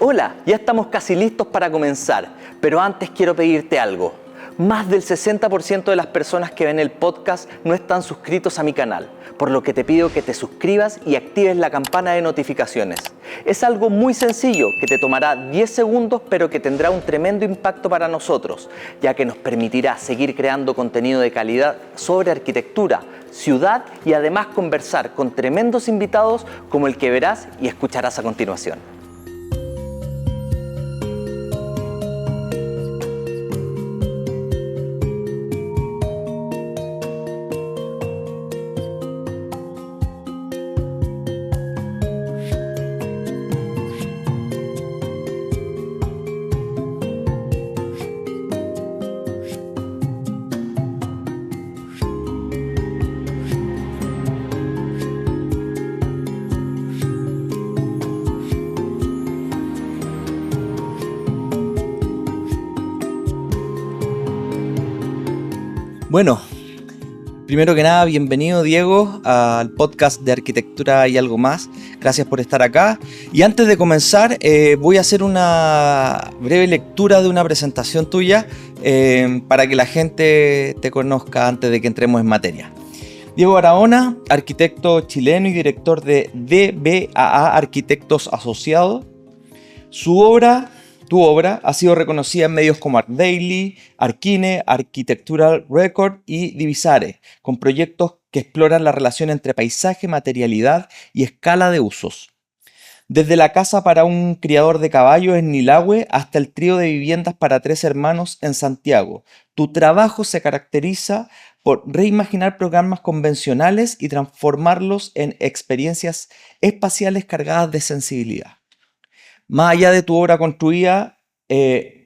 Hola, ya estamos casi listos para comenzar, pero antes quiero pedirte algo. Más del 60% de las personas que ven el podcast no están suscritos a mi canal, por lo que te pido que te suscribas y actives la campana de notificaciones. Es algo muy sencillo que te tomará 10 segundos, pero que tendrá un tremendo impacto para nosotros, ya que nos permitirá seguir creando contenido de calidad sobre arquitectura, ciudad y además conversar con tremendos invitados como el que verás y escucharás a continuación. Bueno, primero que nada, bienvenido Diego al podcast de Arquitectura y Algo Más. Gracias por estar acá. Y antes de comenzar, voy a hacer una breve lectura de una presentación tuya para que la gente te conozca antes de que entremos en materia. Diego Barahona, arquitecto chileno y director de DBAA Arquitectos Asociados. Tu obra ha sido reconocida en medios como ArtDaily, Arquine, Architectural Record y Divisare, con proyectos que exploran la relación entre paisaje, materialidad y escala de usos. Desde la casa para un criador de caballos en Nilahue hasta el trío de viviendas para 3 hermanos en Santiago, tu trabajo se caracteriza por reimaginar programas convencionales y transformarlos en experiencias espaciales cargadas de sensibilidad. Más allá de tu obra construida,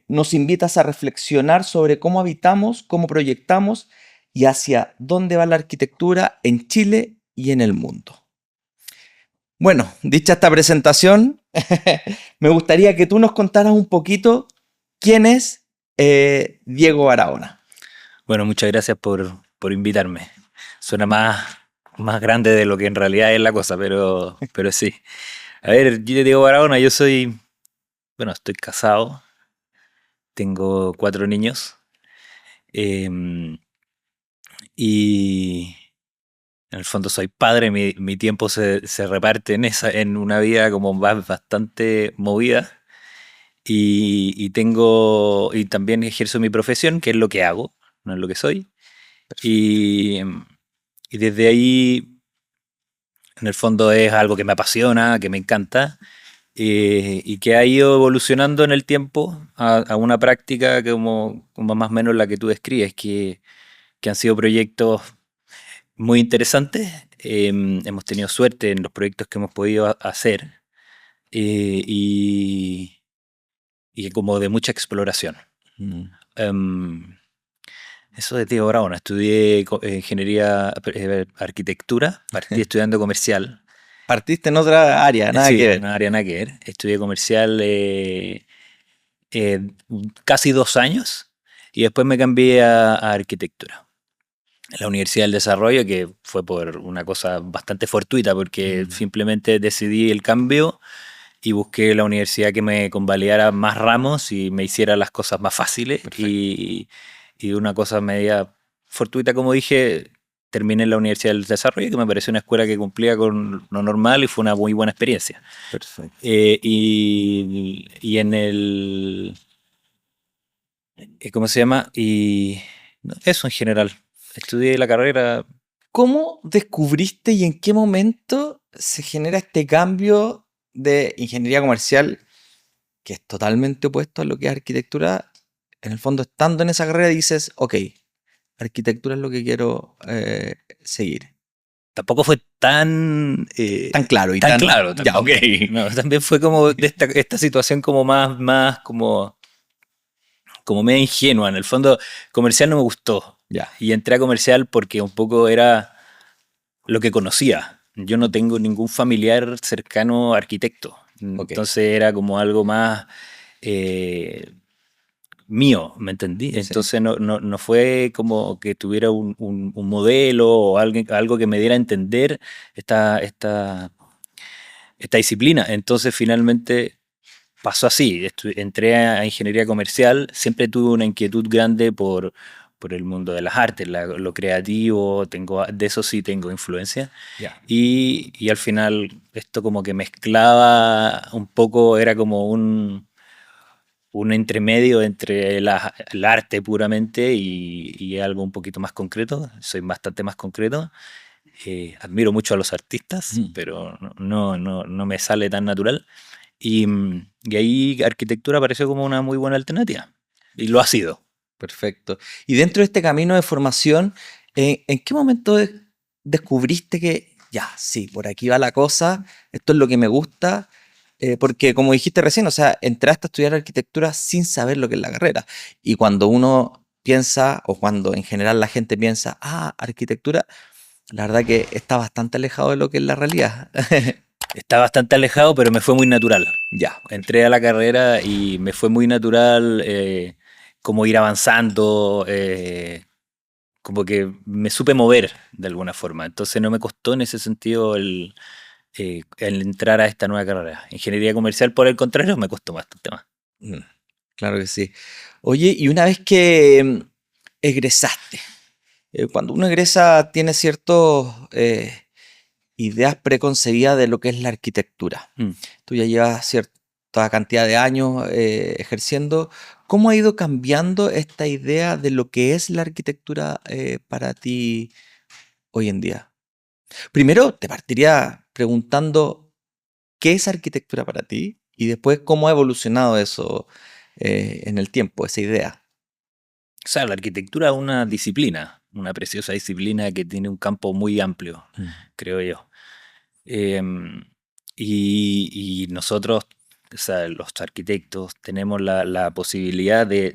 nos invitas a reflexionar sobre cómo habitamos, cómo proyectamos y hacia dónde va la arquitectura en Chile y en el mundo. Bueno, dicha esta presentación, me gustaría que tú nos contaras un poquito quién es Diego Barahona. Bueno, muchas gracias por invitarme. Suena más grande de lo que en realidad es la cosa, pero sí. A ver, yo Diego Barahona, estoy casado, tengo 4 niños y en el fondo soy padre. Mi tiempo se reparte en una vida como bastante movida y también ejerzo mi profesión, que es lo que hago, no es lo que soy. Y desde ahí, en el fondo es algo que me apasiona, que me encanta. Y que ha ido evolucionando en el tiempo a una práctica como más o menos la que tú describes, que han sido proyectos muy interesantes. Hemos tenido suerte en los proyectos que hemos podido hacer y como de mucha exploración. Eso de Diego Barahona. Estudié ingeniería, arquitectura, partí estudiando comercial. Partiste en otra área, nada que ver. En una área nada que ver. Estudié comercial casi 2 años y después me cambié a arquitectura. En la Universidad del Desarrollo, que fue por una cosa bastante fortuita, porque simplemente decidí el cambio y busqué la universidad que me convalidara más ramos y me hiciera las cosas más fáciles. Y una cosa media fortuita, como dije, terminé en la Universidad del Desarrollo, que me pareció una escuela que cumplía con lo normal y fue una muy buena experiencia. Perfecto. Y en el... ¿Cómo se llama? Y eso en general. Estudié la carrera. ¿Cómo descubriste y en qué momento se genera este cambio de ingeniería comercial, que es totalmente opuesto a lo que es arquitectura? En el fondo, estando en esa carrera, dices, ok, arquitectura es lo que quiero seguir. Tampoco fue tan claro. Tan claro. Ya, ok. No, también fue como de esta situación como más como media ingenua. En el fondo, comercial no me gustó. Ya. Y entré a comercial porque un poco era lo que conocía. Yo no tengo ningún familiar cercano arquitecto. Okay. Entonces era como algo más mío, ¿me entendí? Sí. Entonces no fue como que tuviera un modelo o algo que me diera a entender esta disciplina. Entonces finalmente pasó así. Entré a ingeniería comercial, siempre tuve una inquietud grande por el mundo de las artes, lo creativo, de eso sí tengo influencia. Ya. Y al final esto como que mezclaba un poco, era como un entremedio entre el arte puramente y algo un poquito más concreto. Soy bastante más concreto. Admiro mucho a los artistas, Mm. pero no me sale tan natural. Y ahí arquitectura pareció como una muy buena alternativa. Y lo ha sido. Perfecto. Y dentro de este camino de formación, ¿en qué momento descubriste que ya, sí, por aquí va la cosa, esto es lo que me gusta? Porque como dijiste recién, o sea, entraste a estudiar arquitectura sin saber lo que es la carrera. Y cuando uno piensa, o cuando en general la gente piensa, arquitectura, la verdad que está bastante alejado de lo que es la realidad. Está bastante alejado, pero me fue muy natural. Ya, Entré a la carrera y me fue muy natural como ir avanzando, como que me supe mover de alguna forma. Entonces no me costó en ese sentido el entrar a esta nueva carrera. Ingeniería comercial, por el contrario, me costó bastante más. mm, claro que sí. Oye, y una vez que egresaste, cuando uno egresa tiene ciertas ideas preconcebidas de lo que es la arquitectura. Mm. Tú ya llevas cierta cantidad de años ejerciendo. ¿Cómo ha ido cambiando esta idea de lo que es la arquitectura para ti hoy en día? Primero, te partiría preguntando qué es arquitectura para ti y después cómo ha evolucionado eso en el tiempo, esa idea. O sea, la arquitectura es una disciplina, una preciosa disciplina que tiene un campo muy amplio, Mm. creo yo. Em, y nosotros, o sea, los arquitectos, tenemos la posibilidad de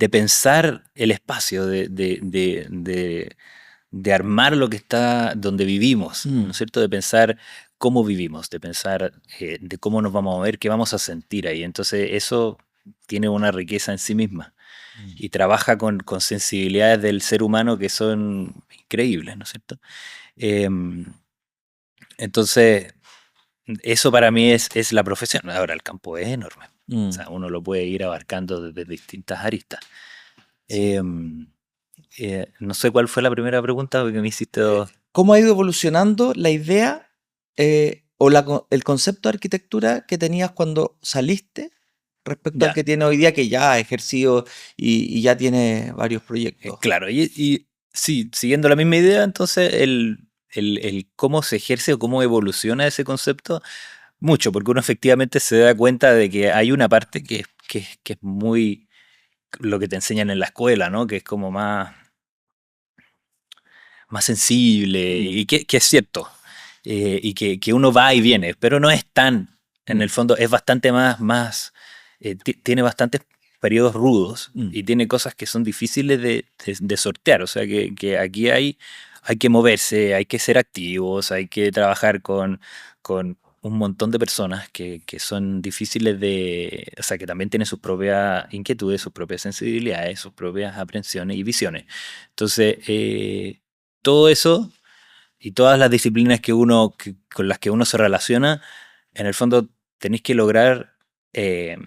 pensar el espacio, de armar lo que está donde vivimos, ¿no Mm. es cierto? De pensar cómo vivimos, de pensar de cómo nos vamos a mover, qué vamos a sentir ahí. Entonces eso tiene una riqueza en sí misma Mm. y trabaja con sensibilidades del ser humano que son increíbles, ¿no es cierto? Em, entonces, eso para mí es la profesión. Ahora, el campo es enorme. O Mm. sea, uno lo puede ir abarcando desde distintas aristas. Sí. Em, no sé cuál fue la primera pregunta porque me hiciste dos. ¿Cómo ha ido evolucionando la idea o el concepto de arquitectura que tenías cuando saliste respecto al Ya, que tiene hoy día, que ya ha ejercido y ya tiene varios proyectos? claro. Y sí, siguiendo la misma idea, entonces el cómo se ejerce o cómo evoluciona ese concepto, mucho, porque uno efectivamente se da cuenta de que hay una parte que es muy lo que te enseñan en la escuela, ¿no? Que es como más sensible Mm. y que es cierto, y que uno va y viene, pero no es tan, en Mm. el fondo es bastante tiene bastantes periodos rudos Mm. y tiene cosas que son difíciles de sortear, o sea que aquí hay que moverse, hay que ser activos, hay que trabajar con un montón de personas que son difíciles o sea, que también tienen sus propias inquietudes, sus propias sensibilidades, sus propias aprensiones y visiones. Entonces, todo eso y todas las disciplinas con las que uno se relaciona, en el fondo tenéis que lograr eh,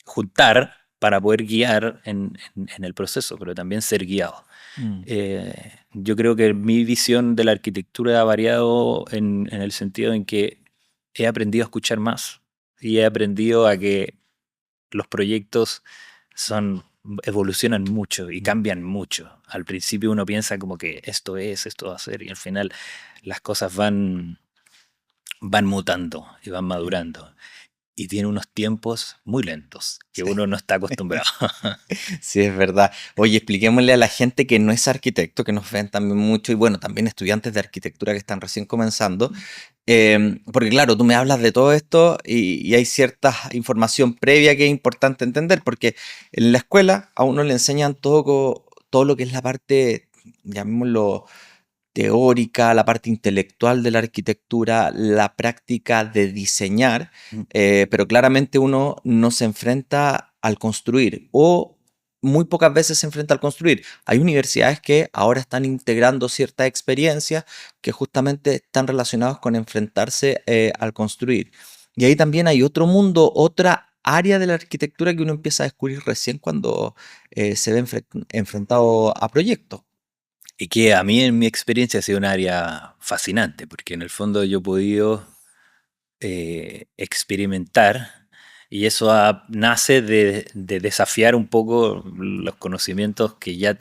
juntar para poder guiar en el proceso, pero también ser guiado. Mm. Yo creo que mi visión de la arquitectura ha variado en el sentido en que he aprendido a escuchar más y he aprendido a que los proyectos evolucionan mucho y Mm. cambian mucho. Al principio uno piensa como que esto va a ser, y al final las cosas van mutando y van Mm. madurando. Y tiene unos tiempos muy lentos que Sí. uno no está acostumbrado. Sí, es verdad. Oye, expliquémosle a la gente que no es arquitecto, que nos ven también mucho, y bueno, también estudiantes de arquitectura que están recién comenzando, porque claro, tú me hablas de todo esto y hay cierta información previa que es importante entender, porque en la escuela a uno le enseñan todo lo que es la parte, llamémoslo, teórica, la parte intelectual de la arquitectura, la práctica de diseñar, pero claramente uno no se enfrenta al construir o muy pocas veces se enfrenta al construir. Hay universidades que ahora están integrando ciertas experiencias que justamente están relacionadas con enfrentarse al construir. Y ahí también hay otro mundo, otra área de la arquitectura que uno empieza a descubrir recién cuando se ve enfrentado a proyectos. Y que a mí en mi experiencia ha sido un área fascinante, porque en el fondo yo he podido experimentar y eso nace de desafiar un poco los conocimientos que ya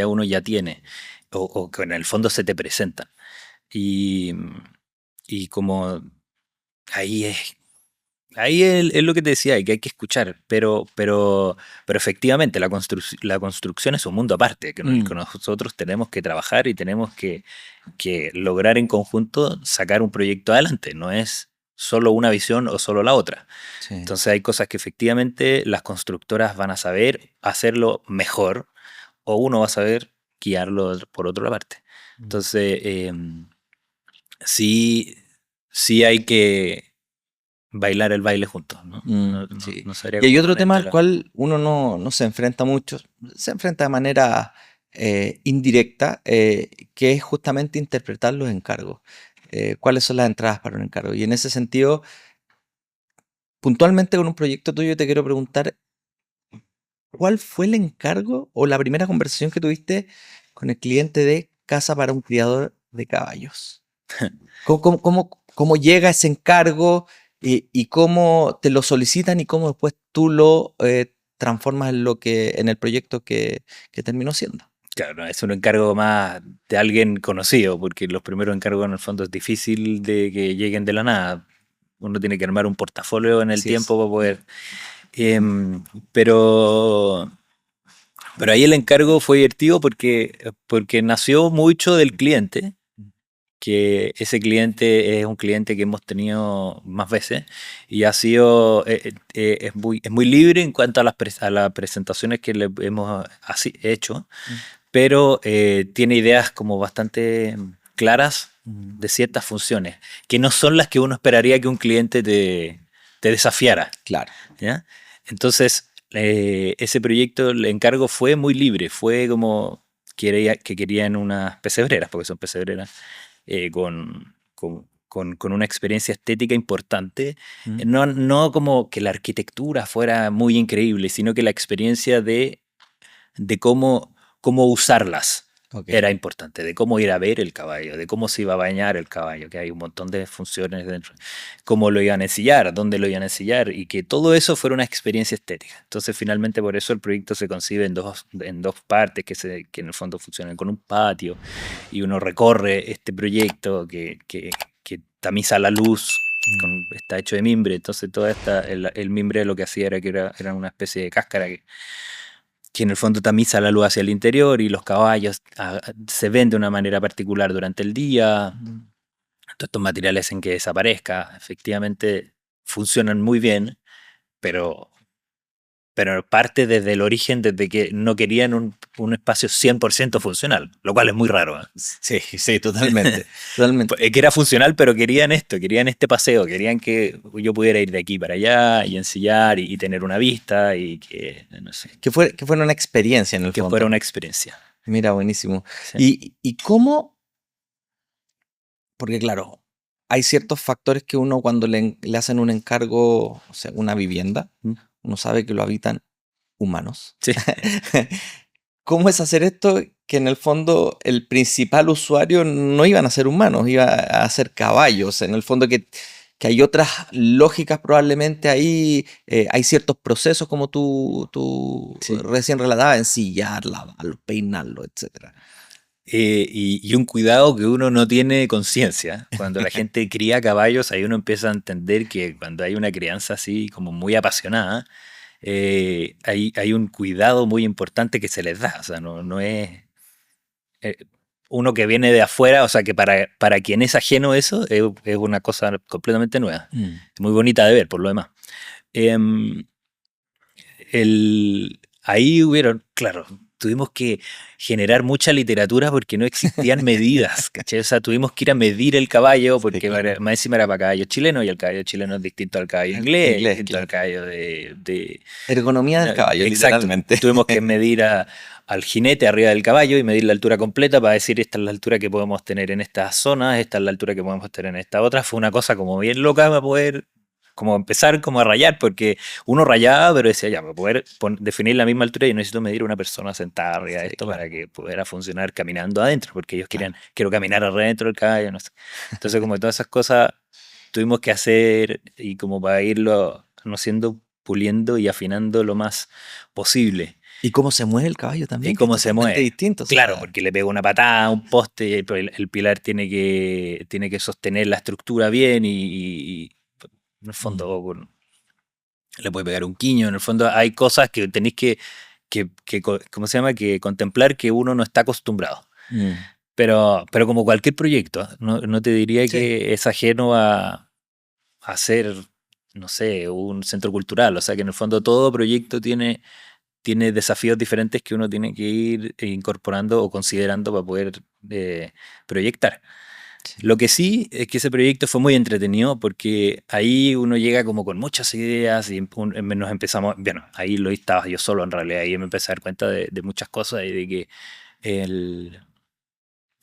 uno ya tiene o que en el fondo se te presentan. Y, y como ahí es, es lo que te decía, que hay que escuchar, pero efectivamente la construcción es un mundo aparte, que Mm, nosotros tenemos que trabajar y tenemos que lograr en conjunto sacar un proyecto adelante, no es solo una visión o solo la otra. sí. Entonces hay cosas que efectivamente las constructoras van a saber hacerlo mejor o uno va a saber guiarlo por otra parte. Mm, Entonces, sí, sí hay que bailar el baile juntos, ¿no? sí. No sería Y hay como otro tema ponerle al cual uno no se enfrenta mucho, se enfrenta de manera indirecta, que es justamente interpretar los encargos. ¿Cuáles son las entradas para un encargo? Y en ese sentido, puntualmente con un proyecto tuyo te quiero preguntar, ¿cuál fue el encargo o la primera conversación que tuviste con el cliente de Casa para un criador de caballos? ¿Cómo llega ese encargo y cómo te lo solicitan y cómo después tú lo transformas en el proyecto que terminó siendo? Claro, no, es un encargo más de alguien conocido, porque los primeros encargos en el fondo es difícil de que lleguen de la nada. Uno tiene que armar un portafolio en el Así es. tiempo para poder. em, pero, pero ahí el encargo fue divertido porque nació mucho del cliente, que ese cliente es un cliente que hemos tenido más veces y ha sido, es muy libre en cuanto a a las presentaciones que le hemos hecho, Mm, pero tiene ideas como bastante claras mm, de ciertas funciones, que no son las que uno esperaría que un cliente te desafiara, claro. ¿ya? Entonces, ese proyecto, el encargo fue muy libre, fue como que querían unas pesebreras, porque son pesebreras, con una experiencia estética importante, Mm, no como que la arquitectura fuera muy increíble, sino que la experiencia de cómo usarlas ok. era importante, de cómo ir a ver el caballo, de cómo se iba a bañar el caballo, que hay un montón de funciones dentro, cómo lo iban a ensillar, dónde lo iban a ensillar, y que todo eso fuera una experiencia estética. Entonces, finalmente, por eso el proyecto se concibe en dos partes, que en el fondo funcionan con un patio, y uno recorre este proyecto que tamiza la luz. Mm, Está hecho de mimbre, entonces el mimbre lo que hacía era una especie de cáscara que en el fondo tamiza la luz hacia el interior y los caballos se ven de una manera particular durante el día. mm. Todos estos materiales en que desaparezca, efectivamente funcionan muy bien, pero, pero parte desde el origen, desde que no querían un espacio 100% funcional, lo cual es muy raro. ¿Eh? Sí, sí, totalmente. Totalmente. Que era funcional, pero querían esto, querían este paseo, querían que yo pudiera ir de aquí para allá y ensillar y tener una vista y que, no sé, Que fuera una experiencia en el que fuera fondo. una experiencia. Mira, buenísimo. ¿Sí? ¿Y cómo? Porque claro, hay ciertos factores que uno cuando le hacen un encargo, o sea, una vivienda, ¿Mm? uno sabe que lo habitan humanos. Sí. ¿Cómo es hacer esto que en el fondo el principal usuario no iban a ser humanos, iba a ser caballos? En el fondo que hay otras lógicas probablemente ahí, hay ciertos procesos como tú Sí. recién relatabas, ensillar, lavarlo, peinarlo, etcétera. Y un cuidado que uno no tiene conciencia. Cuando la gente cría caballos, ahí uno empieza a entender que cuando hay una crianza así como muy apasionada, hay un cuidado muy importante que se les da. O sea, no es eh, uno que viene de afuera, o sea, que para quien es ajeno eso, es una cosa completamente nueva. Mm. Muy bonita de ver, por lo demás. Em, ahí hubieron, claro, tuvimos que generar mucha literatura porque no existían medidas, ¿cachai? O sea, tuvimos que ir a medir el caballo Sí, porque claro. más encima era para caballo chileno y el caballo chileno es distinto al caballo inglés, Inglés, distinto al claro. caballo de. Ergonomía del caballo, Exacto. literalmente. Tuvimos que medir al jinete arriba del caballo y medir la altura completa para decir esta es la altura que podemos tener en estas zonas, esta es la altura que podemos tener en esta otra. Fue una cosa como bien loca para poder como empezar como a rayar, porque uno rayaba, pero decía, ya, para poder definir la misma altura yo necesito medir una persona sentada arriba de esto para que pudiera funcionar caminando adentro, porque ellos querían, quiero caminar adentro del caballo, no sé. Entonces como todas esas cosas tuvimos que hacer y como para irlo conociendo, puliendo y afinando lo más posible. Y cómo se mueve el caballo también. Y cómo se mueve. Distinto, claro, porque le pega una patada a un poste, el pilar tiene que sostener la estructura bien y en el fondo le puede pegar un quiño. En el fondo hay cosas que tenéis que ¿cómo se llama? Que contemplar que uno no está acostumbrado. Pero como cualquier proyecto, no te diría que es ajeno a hacer, no sé, un centro cultural. O sea que en el fondo todo proyecto tiene desafíos diferentes que uno tiene que ir incorporando o considerando para poder proyectar. Sí. Lo que sí es que ese proyecto fue muy entretenido porque ahí uno llega como con muchas ideas y nos empezamos, bueno, ahí lo estaba yo solo en realidad, ahí me empecé a dar cuenta de muchas cosas y de que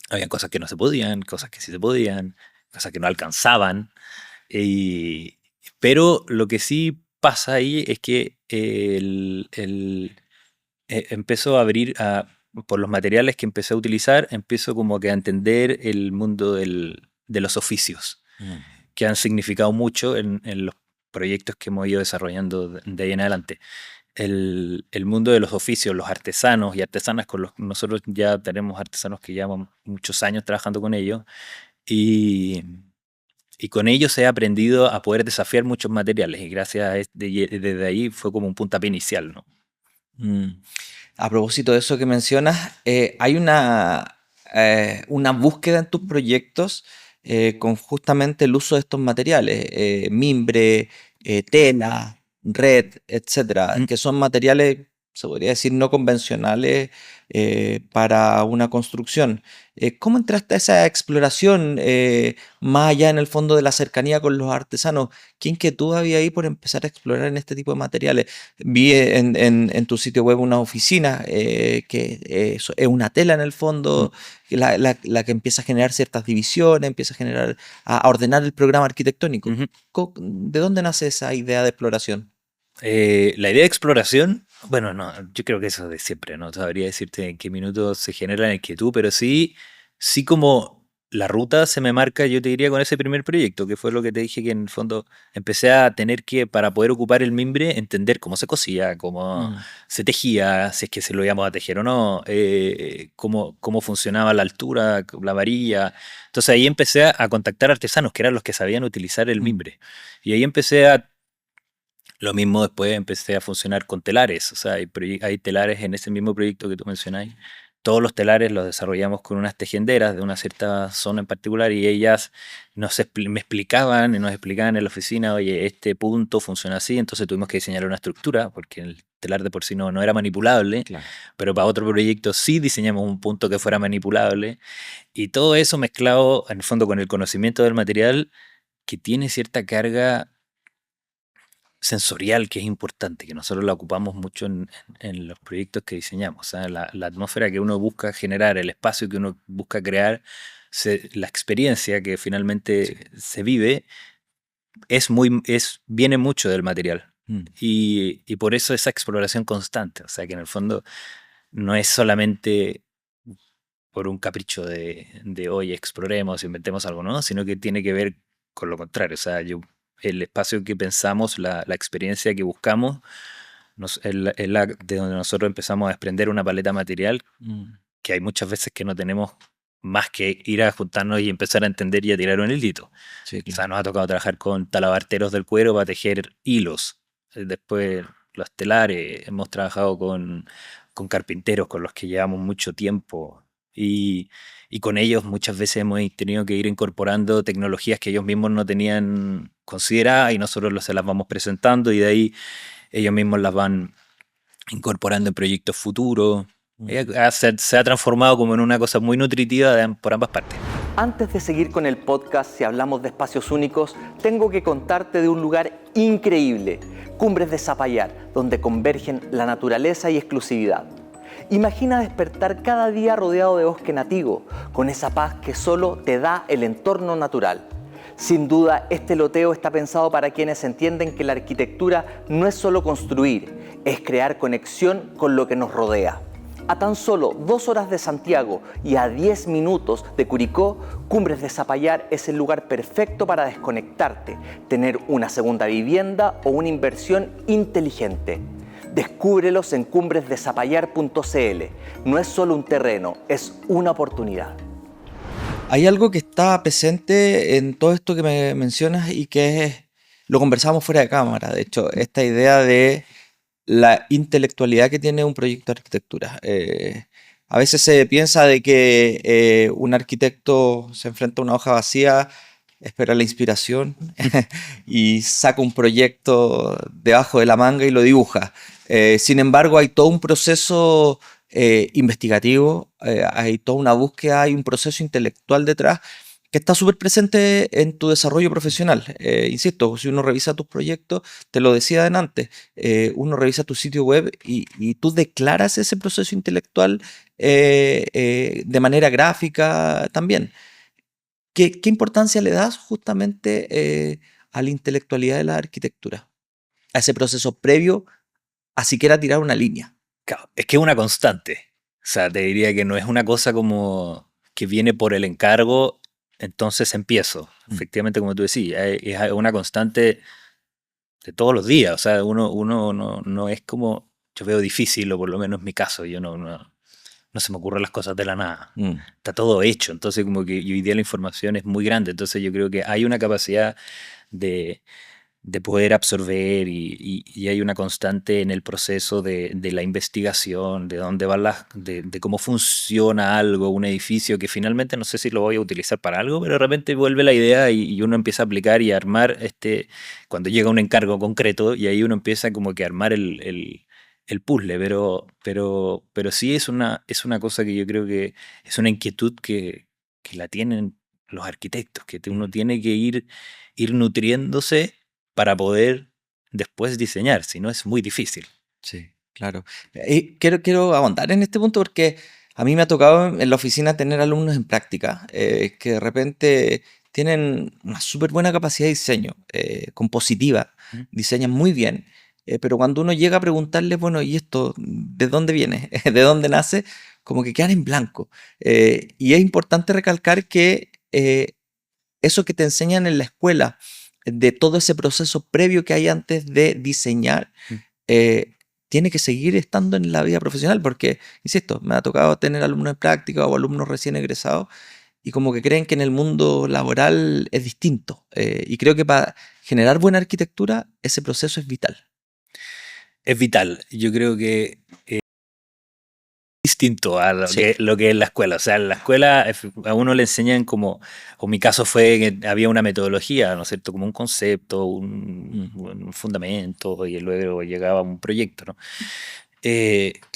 había cosas que no se podían, cosas que sí se podían, cosas que no alcanzaban, pero lo que sí pasa ahí es que empezó a abrir por los materiales que empecé a utilizar, empiezo como que a entender el mundo de los oficios, que han significado mucho en los proyectos que hemos ido desarrollando de ahí en adelante. El mundo de los oficios, los artesanos y artesanas, nosotros ya tenemos artesanos que llevamos muchos años trabajando con ellos, y con ellos he aprendido a poder desafiar muchos materiales, y gracias desde ahí fue como un puntapié inicial, ¿no? A propósito de eso que mencionas, hay una búsqueda en tus proyectos con justamente el uso de estos materiales, mimbre, tela, red, etcétera, que son materiales, se podría decir, no convencionales para una construcción. ¿Cómo entraste a esa exploración más allá en el fondo de la cercanía con los artesanos? ¿Qué inquietud había ahí por empezar a explorar en este tipo de materiales? Vi en tu sitio web una oficina que es una tela en el fondo, la que empieza a generar ciertas divisiones, empieza a ordenar el programa arquitectónico. ¿De dónde nace esa idea de exploración? La idea de exploración, bueno, no, yo creo que eso es de siempre, no sabría decirte en qué minuto se genera la inquietud, pero sí como la ruta se me marca, yo te diría, con ese primer proyecto, que fue lo que te dije, que en el fondo empecé a tener que, para poder ocupar el mimbre, entender cómo se cosía, cómo se tejía, si es que se lo íbamos a tejer o no, cómo funcionaba la altura, la varilla. Entonces ahí empecé a contactar artesanos, que eran los que sabían utilizar el mimbre. Y ahí lo mismo después empecé a funcionar con telares, o sea, hay telares en ese mismo proyecto que tú mencionáis. Todos los telares los desarrollamos con unas tejenderas de una cierta zona en particular, y ellas me explicaban y nos explicaban en la oficina, oye, este punto funciona así, entonces tuvimos que diseñar una estructura, porque el telar de por sí no era manipulable, claro. Pero para otro proyecto sí diseñamos un punto que fuera manipulable, y todo eso mezclado en el fondo con el conocimiento del material, que tiene cierta carga sensorial que es importante, que nosotros la ocupamos mucho en los proyectos que diseñamos. O sea, la atmósfera que uno busca generar, el espacio que uno busca crear, la experiencia que finalmente se vive, viene mucho del material. Y por eso esa exploración constante. O sea, que en el fondo no es solamente por un capricho de hoy exploremos, inventemos algo, ¿no? Sino que tiene que ver con lo contrario. O sea, el espacio que pensamos, la experiencia que buscamos, es de donde nosotros empezamos a desprender una paleta material que hay muchas veces que no tenemos más que ir a juntarnos y empezar a entender y a tirar un hilito. Sí, claro. O sea, nos ha tocado trabajar con talabarteros del cuero para tejer hilos. Después los telares, hemos trabajado con carpinteros con los que llevamos mucho tiempo. Y con ellos muchas veces hemos tenido que ir incorporando tecnologías que ellos mismos no tenían consideradas, y nosotros se las vamos presentando, y de ahí ellos mismos las van incorporando en proyectos futuros. Se ha transformado como en una cosa muy nutritiva por ambas partes. Antes de seguir con el podcast, si hablamos de espacios únicos, tengo que contarte de un lugar increíble, Cumbres de Zapallar, donde convergen la naturaleza y exclusividad. Imagina despertar cada día rodeado de bosque nativo, con esa paz que solo te da el entorno natural. Sin duda, este loteo está pensado para quienes entienden que la arquitectura no es solo construir, es crear conexión con lo que nos rodea. A tan solo 2 horas de Santiago y a 10 minutos de Curicó, Cumbres de Zapallar es el lugar perfecto para desconectarte, tener una segunda vivienda o una inversión inteligente. Descúbrelos en cumbresdezapallar.cl. No es solo un terreno, es una oportunidad. Hay algo que está presente en todo esto que me mencionas y que lo conversamos fuera de cámara. De hecho, esta idea de la intelectualidad que tiene un proyecto de arquitectura. A veces se piensa de que un arquitecto se enfrenta a una hoja vacía, espera la inspiración y saca un proyecto debajo de la manga y lo dibuja. Sin embargo, hay todo un proceso investigativo, hay toda una búsqueda, hay un proceso intelectual detrás que está súper presente en tu desarrollo profesional. Insisto, si uno revisa tus proyectos, te lo decía antes, uno revisa tu sitio web y tú declaras ese proceso intelectual de manera gráfica también. ¿Qué importancia le das justamente a la intelectualidad de la arquitectura? A ese proceso previo a siquiera tirar una línea. Claro, es que es una constante. O sea, te diría que no es una cosa como que viene por el encargo, entonces empiezo. Efectivamente, como tú decías, es una constante de todos los días. O sea, uno no es como, yo veo difícil, o por lo menos en mi caso, yo no se me ocurren las cosas de la nada. Está todo hecho, entonces como que hoy día la información es muy grande, entonces yo creo que hay una capacidad de, de poder absorber y hay una constante en el proceso de la investigación, de dónde van de cómo funciona algo, un edificio, que finalmente no sé si lo voy a utilizar para algo, pero de repente vuelve la idea y uno empieza a aplicar y a armar cuando llega un encargo concreto y ahí uno empieza como que a armar el puzzle, pero sí es una cosa que yo creo que es una inquietud que la tienen los arquitectos, que uno tiene que ir nutriéndose para poder después diseñar, si no es muy difícil. Sí, claro. Quiero ahondar en este punto porque a mí me ha tocado en la oficina tener alumnos en práctica que de repente tienen una súper buena capacidad de diseño, compositiva, diseñan muy bien, pero cuando uno llega a preguntarles, bueno, ¿y esto de dónde viene? ¿De dónde nace? Como que quedan en blanco. Y es importante recalcar que eso que te enseñan en la escuela, de todo ese proceso previo que hay antes de diseñar, eh, tiene que seguir estando en la vida profesional, porque, insisto, me ha tocado tener alumnos en práctica o alumnos recién egresados y como que creen que en el mundo laboral es distinto. Y creo que para generar buena arquitectura ese proceso es vital. Es vital. Yo creo que distinto a Sí. lo que es la escuela. O sea, en la escuela a uno le enseñan como, o mi caso fue que había una metodología, ¿no es cierto? Como un concepto, un fundamento, y luego llegaba un proyecto, ¿no?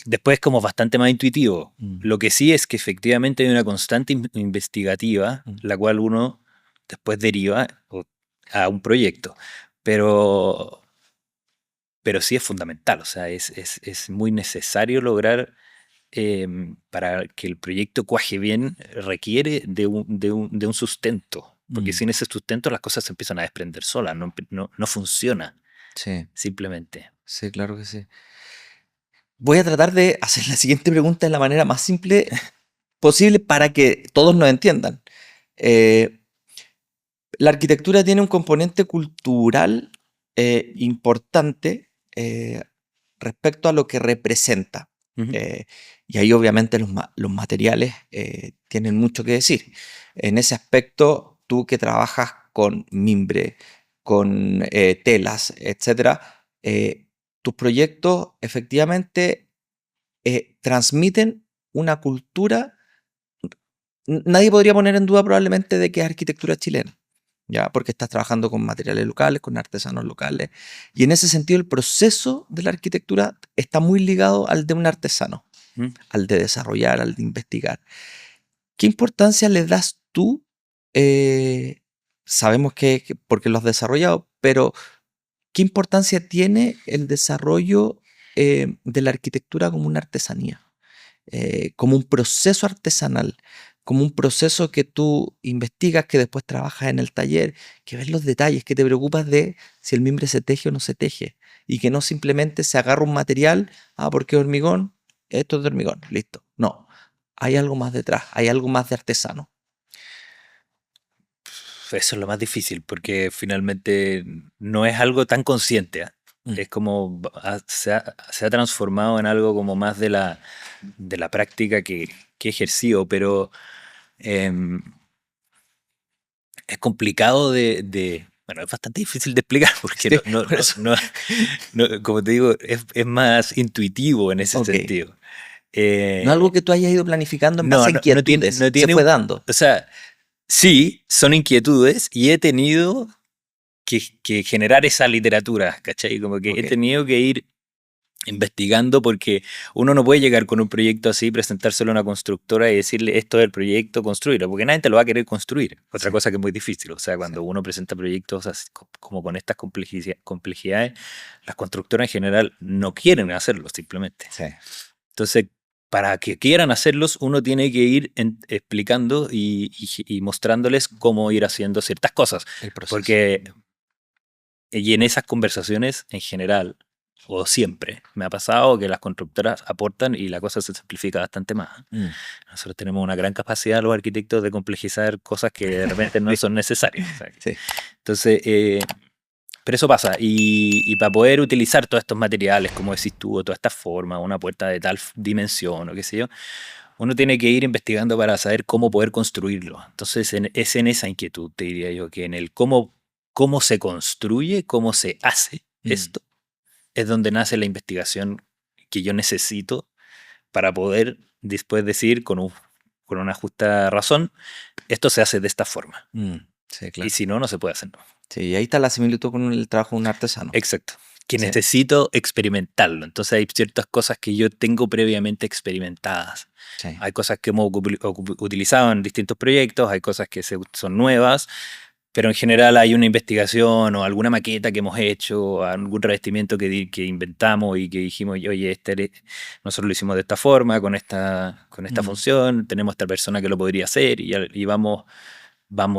Después como bastante más intuitivo. Lo que sí es que efectivamente hay una constante investigativa, la cual uno después deriva a un proyecto. Pero sí es fundamental, o sea, es muy necesario lograr para que el proyecto cuaje bien, requiere de un sustento, porque sin ese sustento las cosas se empiezan a desprender solas, no funciona Sí, simplemente. sí, claro que sí. Voy a tratar de hacer la siguiente pregunta de la manera más simple posible para que todos nos entiendan. La arquitectura tiene un componente cultural importante respecto a lo que representa. Ujú. Y ahí obviamente los materiales tienen mucho que decir. En ese aspecto, tú que trabajas con mimbre, con telas, etcétera, tus proyectos efectivamente transmiten una cultura. Nadie podría poner en duda probablemente de que es arquitectura chilena, ¿ya? Porque estás trabajando con materiales locales, con artesanos locales. Y en ese sentido el proceso de la arquitectura está muy ligado al de un artesano, al de desarrollar, al de investigar. ¿Qué importancia le das tú? Sabemos que porque lo has desarrollado, pero ¿qué importancia tiene el desarrollo de la arquitectura como una artesanía? Como un proceso artesanal, como un proceso que tú investigas, que después trabajas en el taller, que ves los detalles, que te preocupas de si el mimbre se teje o no se teje, y que no simplemente se agarra un material, porque es hormigón, esto es de hormigón, listo. No, hay algo más detrás, hay algo más de artesano. Eso es lo más difícil, porque finalmente no es algo tan consciente. ¿Ah? Es como se ha transformado en algo como más de la práctica que he ejercido, pero em, es complicado bueno, es bastante difícil de explicar porque Sí, por eso. como te digo, es más intuitivo en ese Ok. sentido. No es algo que tú hayas ido planificando en base a inquietudes, No se tiene fue dando. o sea, sí, son inquietudes y he tenido que generar esa literatura, ¿cachai? Como que he Ok. tenido que ir investigando porque uno no puede llegar con un proyecto así, presentárselo a una constructora y decirle esto es el proyecto, construirlo, porque nadie te lo va a querer construir. Otra Sí. cosa que es muy difícil, o sea, cuando Sí. uno presenta proyectos así, como con estas complejidades, las constructoras en general no quieren hacerlo simplemente. Sí. Entonces, para que quieran hacerlos, uno tiene que ir explicando y mostrándoles cómo ir haciendo ciertas cosas. El proceso. Porque, y en esas conversaciones, en general, o siempre, me ha pasado que las constructoras aportan y la cosa se simplifica bastante más. Nosotros tenemos una gran capacidad, los arquitectos, de complejizar cosas que de repente no son necesarias. O sea, Sí. entonces, pero eso pasa, y para poder utilizar todos estos materiales, como decís tú, o todas estas formas, una puerta de tal dimensión o qué sé yo, uno tiene que ir investigando para saber cómo poder construirlo. Entonces, es en esa inquietud, te diría yo, que en el cómo se construye, cómo se hace esto, es donde nace la investigación que yo necesito para poder después decir con una justa razón, esto se hace de esta forma. Sí, Y claro. si no, no se puede hacer. No. Sí, y ahí está la similitud con el trabajo de un artesano. Exacto. Que Sí. necesito experimentarlo. Entonces hay ciertas cosas que yo tengo previamente experimentadas. Sí. Hay cosas que hemos utilizado en distintos proyectos, hay cosas que son nuevas, pero en general hay una investigación o alguna maqueta que hemos hecho, algún revestimiento que inventamos y que dijimos, oye, nosotros lo hicimos de esta forma, con esta función, tenemos esta persona que lo podría hacer y vamos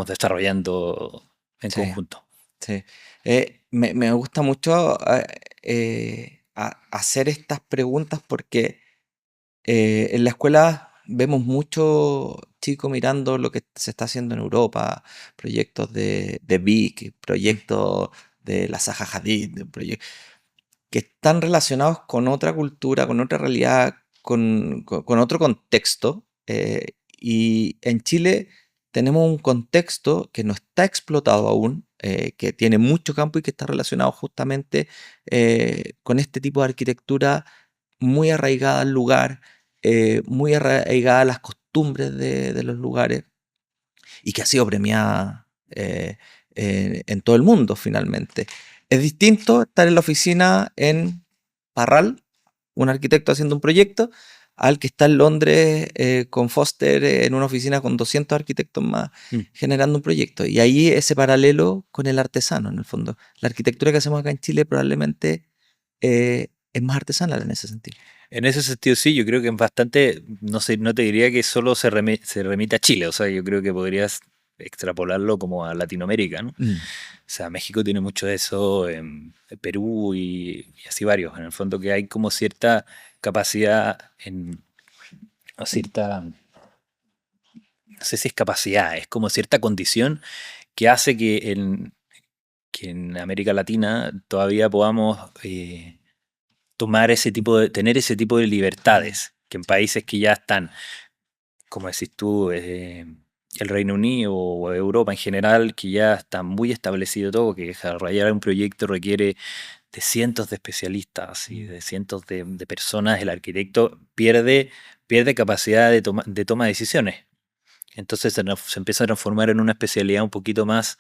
desarrollando en Sí. conjunto. Sí. Me gusta mucho hacer estas preguntas porque en la escuela vemos mucho chicos mirando lo que se está haciendo en Europa, proyectos de Vic, proyectos de la Zaha Hadid, que están relacionados con otra cultura, con otra realidad, con otro contexto. Y en Chile tenemos un contexto que no está explotado aún, que tiene mucho campo y que está relacionado justamente con este tipo de arquitectura muy arraigada al lugar, muy arraigada a las costumbres de los lugares y que ha sido premiada en todo el mundo finalmente. Es distinto estar en la oficina en Parral, un arquitecto haciendo un proyecto, al que está en Londres con Foster en una oficina con 200 arquitectos más generando un proyecto. Y ahí ese paralelo con el artesano, en el fondo. La arquitectura que hacemos acá en Chile probablemente es más artesanal en ese sentido. En ese sentido, sí, yo creo que es bastante, no sé, no te diría que solo se remite a Chile, o sea, yo creo que podrías extrapolarlo como a Latinoamérica, ¿no? O sea, México tiene mucho de eso, Perú y así varios, en el fondo que hay como cierta capacidad o cierta, no sé si es capacidad, es como cierta condición que hace que en América Latina todavía podamos tener ese tipo de libertades, que en países que ya están, como decís tú, el Reino Unido o Europa en general, que ya está muy establecido todo, que desarrollar un proyecto requiere de cientos de especialistas y de cientos de personas, el arquitecto pierde capacidad de toma de decisiones. Entonces se empieza a transformar en una especialidad un poquito más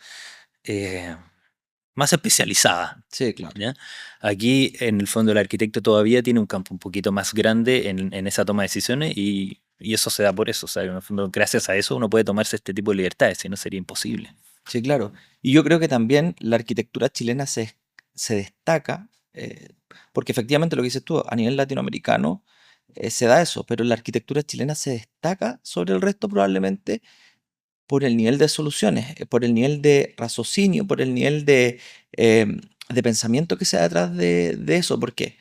especializada. Sí, claro. ¿Ya? Aquí, en el fondo, el arquitecto todavía tiene un campo un poquito más grande en esa toma de decisiones y eso se da por eso. O sea, en el fondo, gracias a eso uno puede tomarse este tipo de libertades, si no sería imposible. Sí, claro. Y yo creo que también la arquitectura chilena se destaca porque efectivamente lo que dices tú, a nivel latinoamericano, se da eso, pero la arquitectura chilena se destaca sobre el resto probablemente por el nivel de soluciones, por el nivel de raciocinio, por el nivel de pensamiento que se da detrás de eso. ¿Por qué?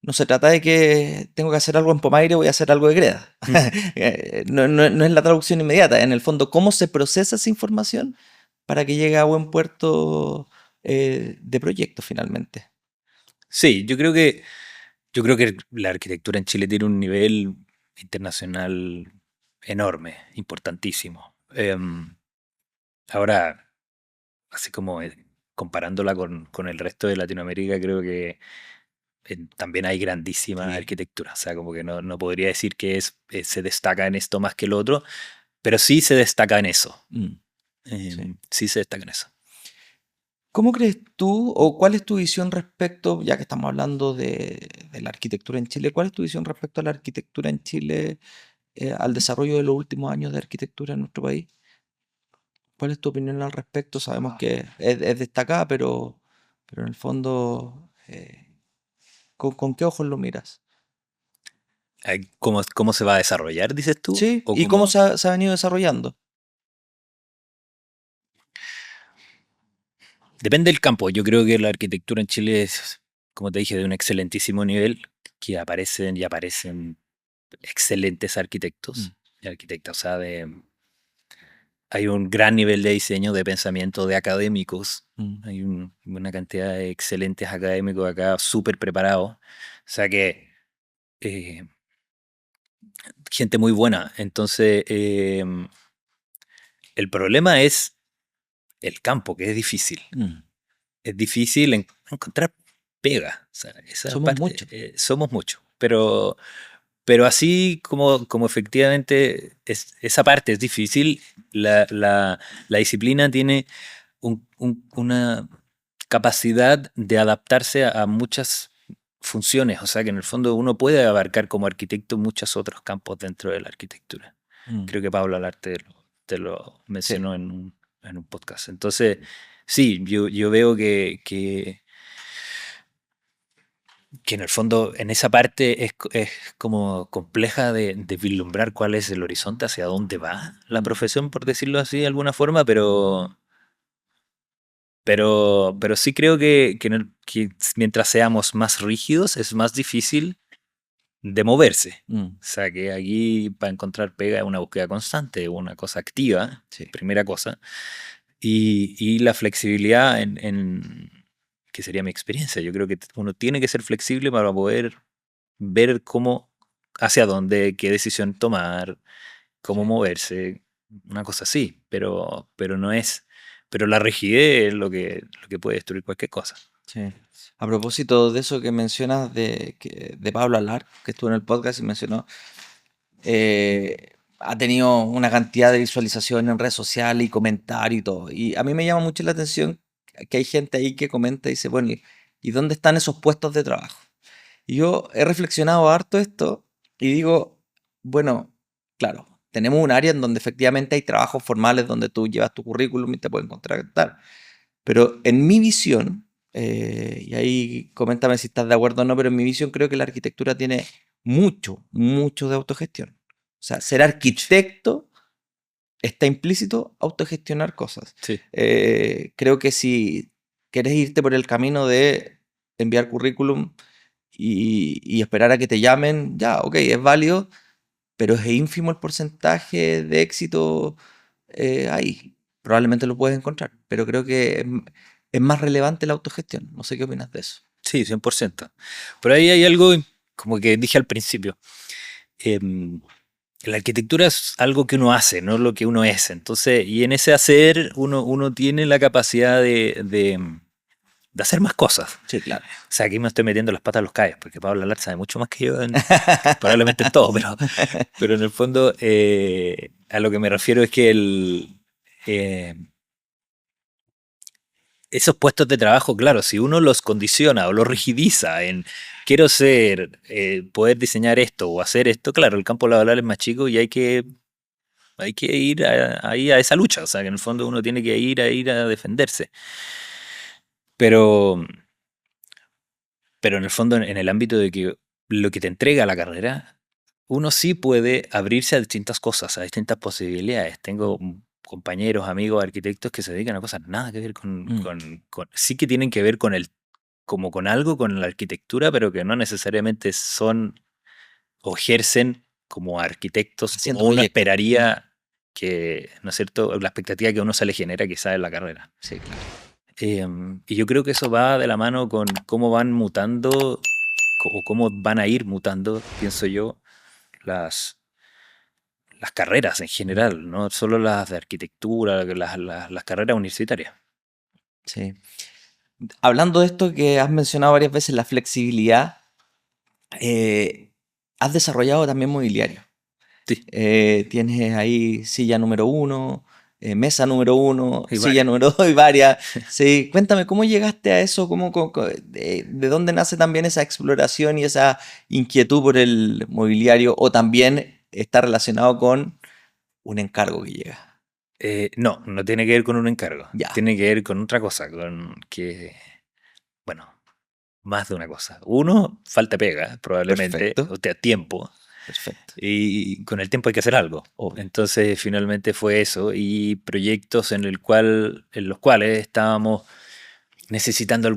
No se trata de que tengo que hacer algo en Pomaire, voy a hacer algo de Greda. No es la traducción inmediata. En el fondo, ¿cómo se procesa esa información para que llegue a buen puerto de proyecto finalmente? Sí, yo creo que la arquitectura en Chile tiene un nivel internacional enorme, importantísimo. Ahora, así como comparándola con el resto de Latinoamérica, creo que también hay grandísima Sí. arquitectura. O sea, como que no podría decir que se destaca en esto más que el otro, pero sí se destaca en eso. Mm, sí. Sí se destaca en eso. ¿Cómo crees tú, o cuál es tu visión respecto, ya que estamos hablando de la arquitectura en Chile, cuál es tu visión respecto a la arquitectura en Chile, al desarrollo de los últimos años de arquitectura en nuestro país? ¿Cuál es tu opinión al respecto? Sabemos que es destacada, pero en el fondo, ¿con qué ojos lo miras? ¿Cómo se va a desarrollar, dices tú? Sí, ¿O ¿y cómo cómo? se ha venido desarrollando? Depende del campo. Yo creo que la arquitectura en Chile es, como te dije, de un excelentísimo nivel, que aparecen y aparecen excelentes Mm, arquitectos y arquitectas. O sea, hay un gran nivel de diseño, de pensamiento de académicos. mm, Hay una cantidad de excelentes académicos acá, súper preparados. O sea que eh, gente muy buena. Entonces, el problema es el campo, que es difícil. mm. Es difícil encontrar pega. O sea, esa Somos parte, muchos. somos muchos. Pero así como efectivamente esa parte es difícil, la disciplina tiene una capacidad de adaptarse a muchas funciones. O sea que en el fondo uno puede abarcar como arquitecto muchos otros campos dentro de la arquitectura. Mm, Creo que Pablo Alarte te lo sí. mencionó en un podcast. Entonces, sí, yo veo que en el fondo en esa parte es como compleja de vislumbrar cuál es el horizonte, hacia dónde va la Mm, profesión, por decirlo así de alguna forma, pero sí creo que mientras seamos más rígidos es más difícil de moverse. mm, O sea que aquí para encontrar pega es una búsqueda constante, una cosa activa, sí. primera cosa, y la flexibilidad que sería mi experiencia. Yo creo que uno tiene que ser flexible para poder ver cómo, hacia dónde, qué decisión tomar, cómo Sí. moverse, una cosa así, pero no es, pero la rigidez es lo que puede destruir cualquier cosa. Sí. A propósito de eso que mencionas de Pablo Alar, que estuvo en el podcast y mencionó, ha tenido una cantidad de visualizaciones en redes sociales y comentarios y todo. Y a mí me llama mucho la atención que hay gente ahí que comenta y dice, bueno, ¿y dónde están esos puestos de trabajo? Y yo he reflexionado harto esto y digo, bueno, claro, tenemos un área en donde efectivamente hay trabajos formales donde tú llevas tu currículum y te pueden contratar. Pero en mi visión, y ahí coméntame si estás de acuerdo o no, pero en mi visión creo que la arquitectura tiene mucho, mucho de autogestión. O sea, ser arquitecto está implícito autogestionar cosas. Sí, Creo que si quieres irte por el camino de enviar currículum y esperar a que te llamen, ya, ok, es válido, pero es ínfimo el porcentaje de éxito ahí. Probablemente lo puedes encontrar, pero creo que es más relevante la autogestión. No sé qué opinas de eso. sí, 100%. Pero ahí hay algo, como que dije al principio, em, la arquitectura es algo que uno hace, no lo que uno es. Entonces, y en ese hacer uno tiene la capacidad de hacer más cosas. Sí, claro. O sea, aquí me estoy metiendo las patas a los callos, porque Pablo Alar sabe mucho más que yo, probablemente en todo, pero en el fondo a lo que me refiero es que eh, esos puestos de trabajo, claro, si uno los condiciona o los rigidiza en quiero ser, poder diseñar esto o hacer esto, claro, el campo laboral es más chico y hay que ir ahí a esa lucha. O sea, que en el fondo uno tiene que ir a defenderse. Pero, pero en el fondo, en el ámbito de que lo que te entrega la carrera uno sí puede abrirse a distintas cosas, a distintas posibilidades. Tengo compañeros, amigos, arquitectos que se dedican a cosas nada que ver sí que tienen que ver como con algo, con la arquitectura, pero que no necesariamente son o ejercen como arquitectos Haciendo como uno proyectos. esperaría que, ¿no es cierto?, la expectativa que uno se le genera quizás en la carrera. Sí, claro. Y yo creo que eso va de la mano con cómo van mutando o cómo van a ir mutando, pienso yo, las, las carreras en general, no solo las de arquitectura, las carreras universitarias. Sí. Hablando de esto que has mencionado varias veces, la flexibilidad, has desarrollado también mobiliario. Sí, Tienes ahí silla número 1, mesa número 1, hay silla varias. número 2 y varias. Sí, cuéntame, ¿cómo llegaste a eso? ¿De dónde nace también esa exploración y esa inquietud por el mobiliario? ¿O también está relacionado con un encargo que llega? No, no tiene que ver con un encargo, Ya, tiene que ver con otra cosa, bueno, más de una cosa. Uno, falta pega, probablemente, perfecto, o sea, tiempo, perfecto. y con el tiempo hay que hacer algo. Obvio. Entonces, finalmente fue eso, y proyectos en los cuales estábamos necesitando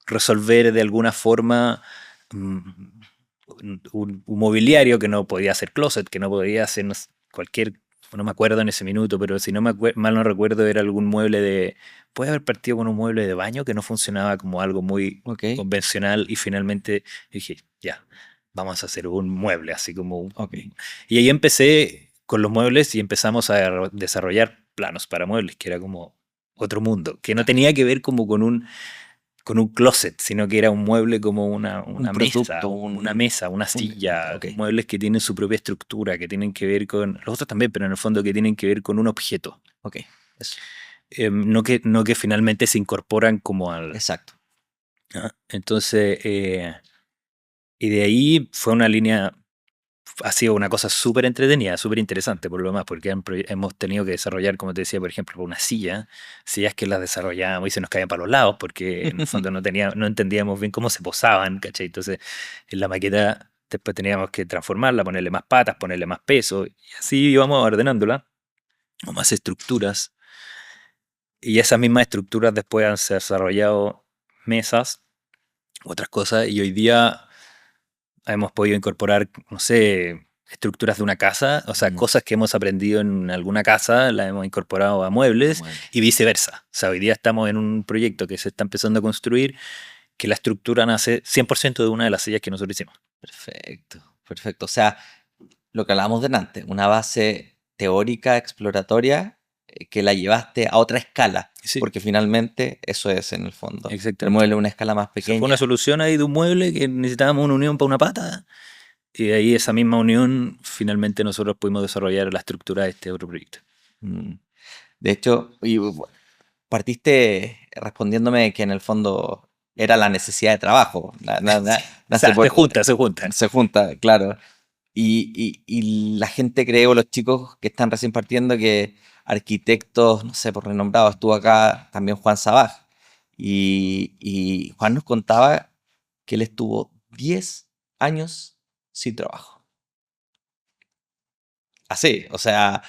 resolver de alguna forma mm, un mobiliario que no podía ser closet, que no podía ser cualquier, no me acuerdo en ese minuto, pero si no mal no recuerdo, era algún mueble puede haber partido con un mueble de baño que no funcionaba como algo muy Ok, convencional y finalmente dije, ya, vamos a hacer un mueble, así como... ok. Y ahí empecé con los muebles y empezamos a desarrollar planos para muebles, que era como otro mundo, que no Claro. tenía que ver como con un closet, sino que era un mueble como Un producto, una silla, ok, muebles que tienen su propia estructura, que tienen que ver con, los otros también, pero en el fondo que tienen que ver con un objeto, ok. Eso, no que finalmente se incorporan como al... exacto. ¿Ah? Entonces, y de ahí fue una línea, ha sido una cosa súper entretenida, súper interesante por lo demás, porque hemos tenido que desarrollar, como te decía, por ejemplo, una sillas que las desarrollábamos y se nos caían para los lados, porque en el fondo no entendíamos bien cómo se posaban, ¿cachai? Entonces, en la maqueta después teníamos que transformarla, ponerle más patas, ponerle más peso, y así íbamos ordenándola, o más estructuras, y esas mismas estructuras después han desarrollado mesas, otras cosas, y hoy día hemos podido incorporar, no sé, estructuras de una casa, o sea, Mm, cosas que hemos aprendido en alguna casa, las hemos incorporado a muebles mueble. y viceversa. O sea, hoy día estamos en un proyecto que se está empezando a construir, que la estructura nace 100% de una de las sillas que nosotros hicimos. Perfecto, perfecto. O sea, lo que hablábamos delante, una base teórica, exploratoria, que la llevaste a otra escala, Sí, porque finalmente eso es en el fondo. El exactamente. mueble a una escala más O sea, fue una pequeña. solución ahí de un mueble que necesitábamos una unión para una pata. Y de ahí esa misma unión, finalmente nosotros pudimos desarrollar la estructura de este otro proyecto. Mm. De hecho, partiste respondiéndome que en el fondo era la necesidad de trabajo. O sea, se juntan. Se junta, claro. Y la gente cree, o los chicos que están recién partiendo, que arquitectos, no sé, por renombrados, estuvo acá también Juan Sabaj. Y Juan nos contaba que él estuvo 10 años sin trabajo. Así, o sea,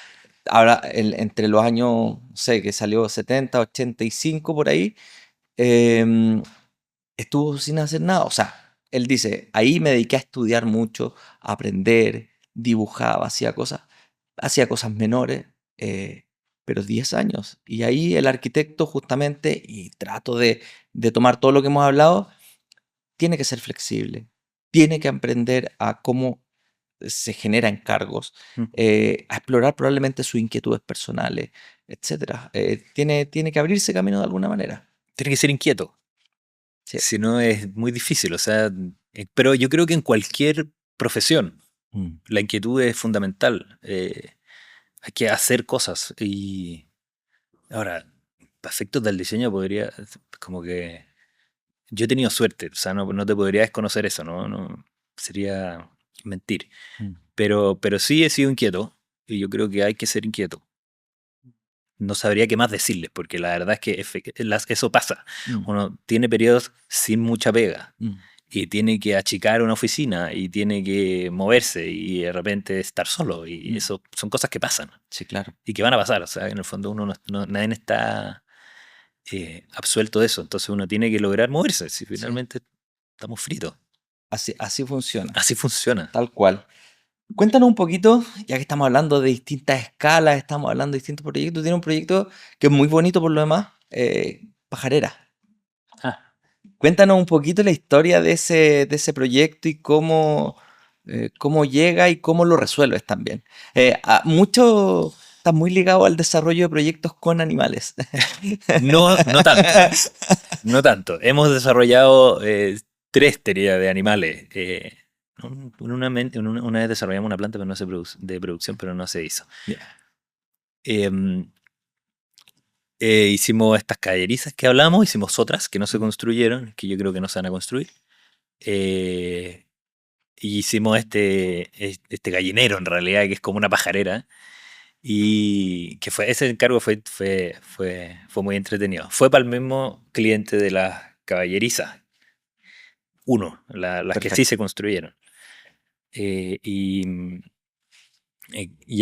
ahora entre los años, no sé, que salió 70, 85 por ahí, em, estuvo sin hacer nada. O sea, él dice, ahí me dediqué a estudiar mucho, a aprender, dibujaba, hacía cosas menores, pero 10 años. Y ahí el arquitecto justamente, y trato de tomar todo lo que hemos hablado, tiene que ser flexible, tiene que aprender a cómo se genera encargos, Mm. a explorar probablemente sus inquietudes personales, etcétera. Tiene que abrirse camino de alguna manera. Tiene que ser inquieto. Sí. Si no es muy difícil, o sea, pero yo creo que en cualquier profesión Mm. la inquietud es fundamental. Hay que hacer cosas y ahora, para efectos del diseño podría, como que yo he tenido suerte, o sea, no te podría desconocer eso, ¿no? No sería mentir. Mm. Pero sí he sido inquieto y yo creo que hay que ser inquieto. No sabría qué más decirles, porque la verdad es que eso pasa. Mm. Uno tiene periodos sin mucha pega. Mm. y tiene que achicar una oficina y tiene que moverse y de repente estar solo. Y eso son cosas que pasan Sí, claro. y que van a pasar. O sea, en el fondo nadie está absuelto de eso. Entonces uno tiene que lograr moverse. Si finalmente estamos fritos. Así funciona, Así funciona. tal cual. Cuéntanos un poquito, ya que estamos hablando de distintas escalas, estamos hablando de distintos proyectos. Tiene un proyecto que es muy bonito por lo demás, Pajarera. Ah, Cuéntanos un poquito la historia de ese proyecto y cómo llega y cómo lo resuelves también. Mucho estás muy ligado al desarrollo de proyectos con animales. no tanto. No tanto. Hemos desarrollado 3 teorías de animales. Una vez desarrollamos una planta pero no se de producción, pero no se hizo. Em, hicimos estas caballerizas que hablamos, hicimos otras que no se construyeron, que yo creo que no se van a construir. Y hicimos este gallinero en realidad, que es como una pajarera. Y que ese encargo fue muy entretenido. Fue para el mismo cliente de las caballerizas. Las que sí Perfecto. se construyeron. Y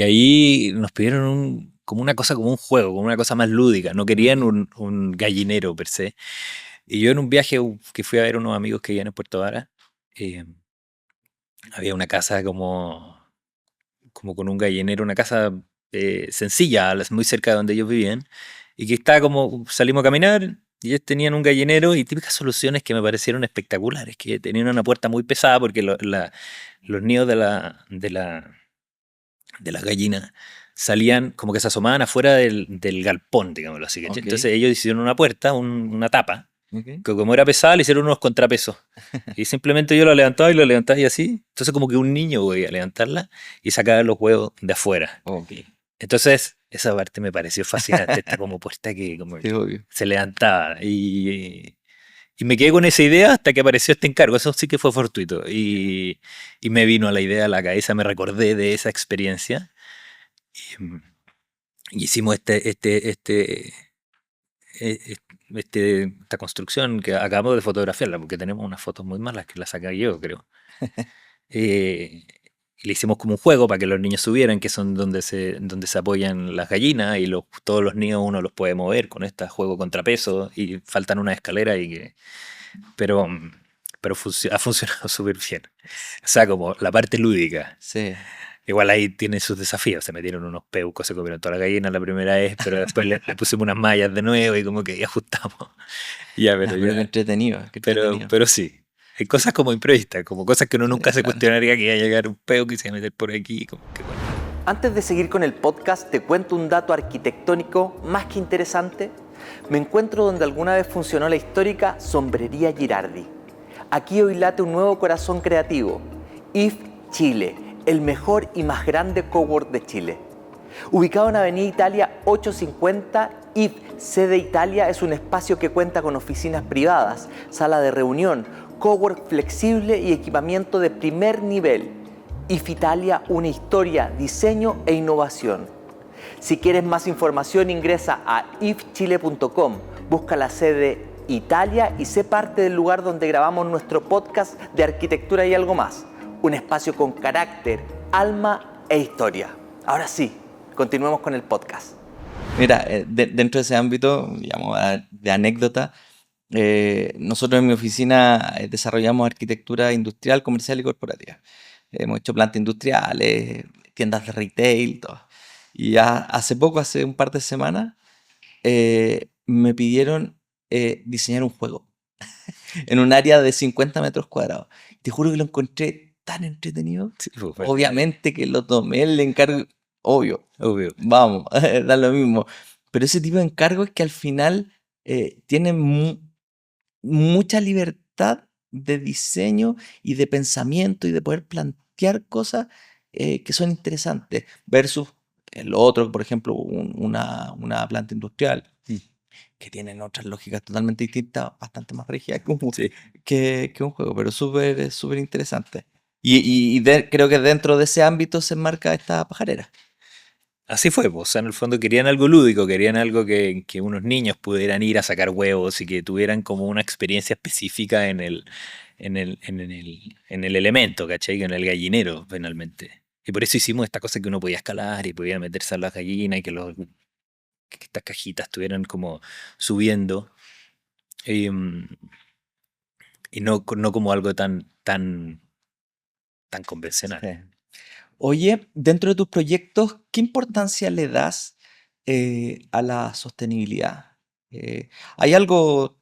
ahí nos pidieron como una cosa, como un juego, como una cosa más lúdica. No querían un gallinero per se. Y yo en un viaje que fui a ver unos amigos que vivían en Puerto Vara, había una casa como con un gallinero, una casa sencilla, muy cerca de donde ellos vivían, y que estaba como, salimos a caminar, y ellos tenían un gallinero y típicas soluciones que me parecieron espectaculares, que tenían una puerta muy pesada porque los nidos de la gallina salían como que se asomaban afuera del galpón, digámoslo así. ¿Cachai? Ok. Entonces ellos hicieron una puerta, una tapa, Ok. que como era pesada le hicieron unos contrapesos. Y simplemente yo la levantaba y así. Entonces como que un niño podía levantarla y sacar los huevos de afuera. Ok. Entonces esa parte me pareció fascinante, esta como puerta que como Sí, obvio. se levantaba. Y me quedé con esa idea hasta que apareció este encargo. Eso sí que fue fortuito. Y me vino a la idea a la cabeza, me recordé de esa experiencia. Y hicimos esta construcción que acabamos de fotografiarla, porque tenemos unas fotos muy malas que las saqué yo, creo. Y le hicimos como un juego para que los niños subieran, que son donde se apoyan las gallinas, y todos los niños uno los puede mover con este juego contrapeso, y faltan unas escaleras, pero ha funcionado súper bien. O sea, como la parte lúdica. Sí. Igual ahí tiene sus desafíos. Se metieron unos peucos, se comieron toda la gallina la primera vez, pero después le pusimos unas mallas de nuevo y como que ya ajustamos. Ya, Pero qué entretenido, qué entretenido. pero sí. Hay cosas como imprevistas, como cosas que uno nunca se Claro. cuestionaría, que iba a llegar un peo que se iba a meter por aquí. Como que bueno. Antes de seguir con el podcast, te cuento un dato arquitectónico más que interesante. Me encuentro donde alguna vez funcionó la histórica Sombrería Girardi. Aquí hoy late un nuevo corazón creativo, IF Chile, el mejor y más grande cowork de Chile. Ubicado en Avenida Italia 850, IF Sede Italia es un espacio que cuenta con oficinas privadas, sala de reunión, cowork flexible y equipamiento de primer nivel. IF Italia, una historia, diseño e innovación. Si quieres más información, ingresa a ifchile.com, busca la sede Italia y sé parte del lugar donde grabamos nuestro podcast de arquitectura y algo más. Un espacio con carácter, alma e historia. Ahora sí, continuemos con el podcast. Mira, dentro de ese ámbito, digamos, de anécdota, nosotros en mi oficina desarrollamos arquitectura industrial, comercial y corporativa. Hemos hecho plantas industriales, tiendas de retail, todo. Y hace poco, hace un par de semanas, me pidieron diseñar un juego en un área de 50 metros cuadrados. Te juro que lo encontré tan entretenido. Sí, pues, bueno, Obviamente que lo tomé, el encargo, obvio, obvio. vamos, da lo mismo. Pero ese tipo de encargos que al final tienen mucha libertad de diseño y de pensamiento y de poder plantear cosas que son interesantes versus el otro, por ejemplo, una planta industrial que tienen otras lógicas totalmente distintas, bastante más rígidas Sí. que un juego, pero súper interesante. Creo que dentro de ese ámbito se enmarca esta pajarera. Así fue, pues, o sea, en el fondo querían algo lúdico, querían algo que unos niños pudieran ir a sacar huevos y que tuvieran como una experiencia específica en en el elemento, ¿cachai? En el gallinero, finalmente. Y por eso hicimos esta cosa que uno podía escalar y podía meterse a las gallinas y que estas cajitas estuvieran como subiendo. Y, y no como algo tan convencional. Sí. Oye, dentro de tus proyectos, ¿qué importancia le das a la sostenibilidad? Hay algo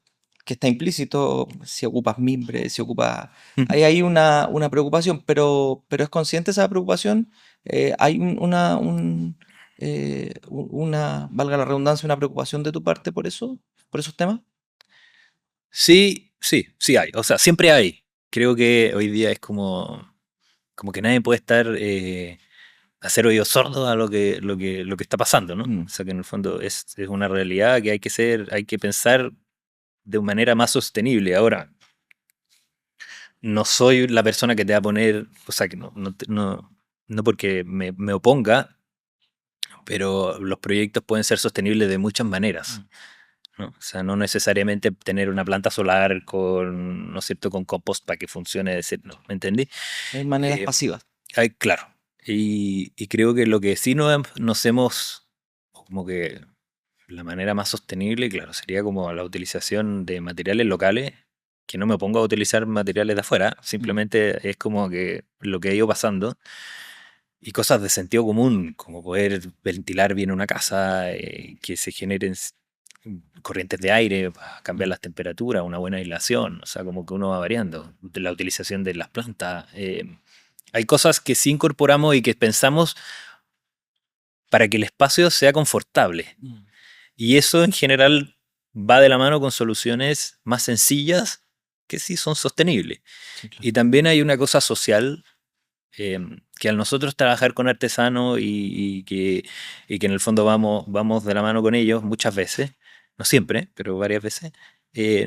que está implícito, si ocupas mimbre, si ocupas... Hay ahí una preocupación, pero ¿es consciente esa preocupación? ¿Hay valga la redundancia, una preocupación de tu parte por eso, por esos temas? Sí hay. O sea, siempre hay. Creo que hoy día es como que nadie puede estar hacer oídos sordos a lo que está pasando, ¿no? Mm, O sea que en el fondo es una realidad que hay que pensar de manera más sostenible. Ahora, no soy la persona que te va a poner, o sea que no porque me oponga, pero los proyectos pueden ser sostenibles de muchas maneras. ¿No? O sea, no necesariamente tener una planta solar con, ¿no es cierto?, con compost para que funcione, ¿no? ¿Me entendí? hay maneras Eh, pasivas. claro. Y creo que lo que sí nos hemos, como que la manera más sostenible, claro, sería como la utilización de materiales locales, que no me opongo a utilizar materiales de afuera, Mm, simplemente es como que lo que ha ido pasando y cosas de sentido común, como poder ventilar bien una casa, que se generen corrientes de aire, para cambiar mm. las temperaturas, una buena aislación, o sea, como que uno va variando, de la utilización de las plantas. Hay cosas que sí incorporamos y que pensamos para que el espacio sea confortable. Mm, Y eso en general va de la mano con soluciones más sencillas que sí son sostenibles. sí, claro. Y también hay una cosa social, que al nosotros trabajar con artesanos y que en el fondo vamos de la mano con ellos muchas veces, no siempre, pero varias veces,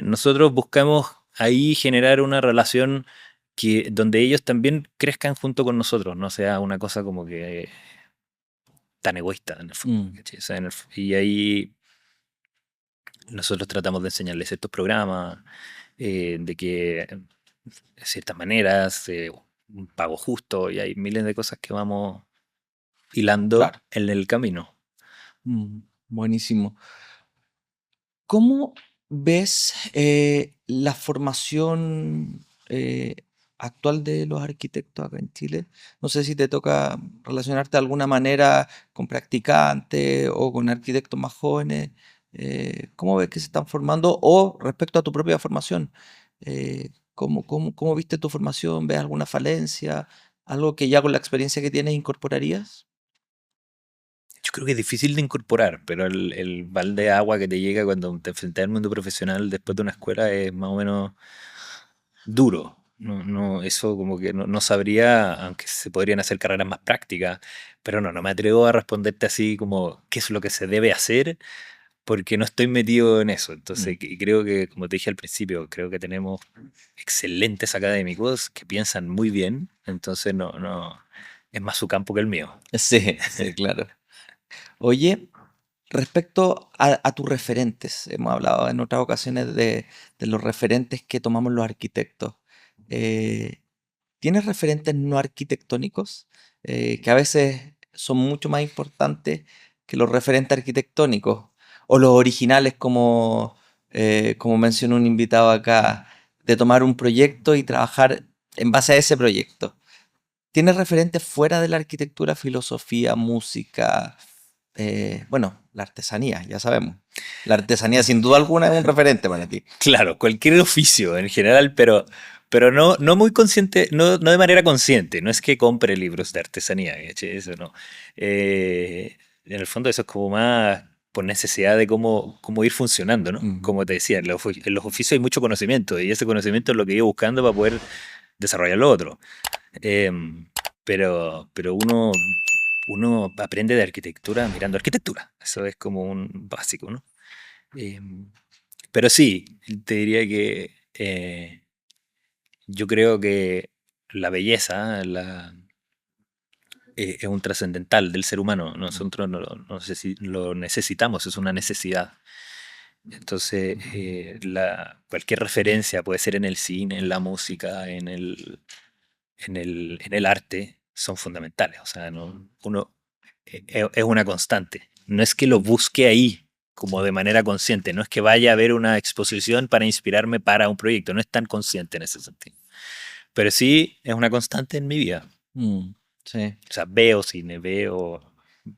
nosotros buscamos ahí generar una relación donde ellos también crezcan junto con nosotros, no sea una cosa como que tan egoísta en el fondo. Mm, ¿Cachai? O sea, y ahí nosotros tratamos de enseñarles estos programas, de que de ciertas maneras, un pago justo, y hay miles de cosas que vamos hilando claro. en el camino. Buenísimo. ¿Cómo ves la formación actual de los arquitectos acá en Chile? No sé si te toca relacionarte de alguna manera con practicantes o con arquitectos más jóvenes. ¿Cómo ves que se están formando? O respecto a tu propia formación, ¿cómo viste tu formación? ¿Ves alguna falencia? ¿Algo que ya con la experiencia que tienes incorporarías? Yo creo que es difícil de incorporar, pero el balde de agua que te llega cuando te enfrentas al mundo profesional después de una escuela es más o menos duro. Eso como que no sabría, aunque se podrían hacer carreras más prácticas, pero no me atrevo a responderte así como qué es lo que se debe hacer, porque no estoy metido en eso. Entonces, Mm, y creo que, como te dije al principio, creo que tenemos excelentes académicos que piensan muy bien, entonces es más su campo que el mío. sí, sí, claro. Oye, respecto a tus referentes, hemos hablado en otras ocasiones de los referentes que tomamos los arquitectos. Eh, ¿Tienes referentes no arquitectónicos que a veces son mucho más importantes que los referentes arquitectónicos o los originales como mencionó un invitado acá, de tomar un proyecto y trabajar en base a ese proyecto? ¿Tienes referentes fuera de la arquitectura, filosofía, música? Bueno, la artesanía, ya sabemos. La artesanía sin duda alguna es un referente para ti. Claro, cualquier oficio en general, pero no muy consciente, no de manera consciente. No es que compre libros de artesanía, ¿cachai? Eso no. En el fondo eso es como más por necesidad de cómo ir funcionando, ¿no? Mm, Como te decía, en los oficios hay mucho conocimiento y ese conocimiento es lo que he ido buscando para poder desarrollar lo otro. Pero uno aprende de arquitectura mirando arquitectura. Eso es como un básico, ¿no? Em, pero sí, te diría que yo creo que la belleza es un trascendental del ser humano. mm, Nosotros no sé si lo necesitamos, es una necesidad. Entonces, cualquier referencia puede ser en el cine, en la música, en el arte, son fundamentales. O sea, uno es una constante. No es que lo busque ahí como de manera consciente, no es que vaya a ver una exposición para inspirarme para un proyecto, no es tan consciente en ese sentido. Pero sí es una constante en mi vida. Sí. O sea, veo cine,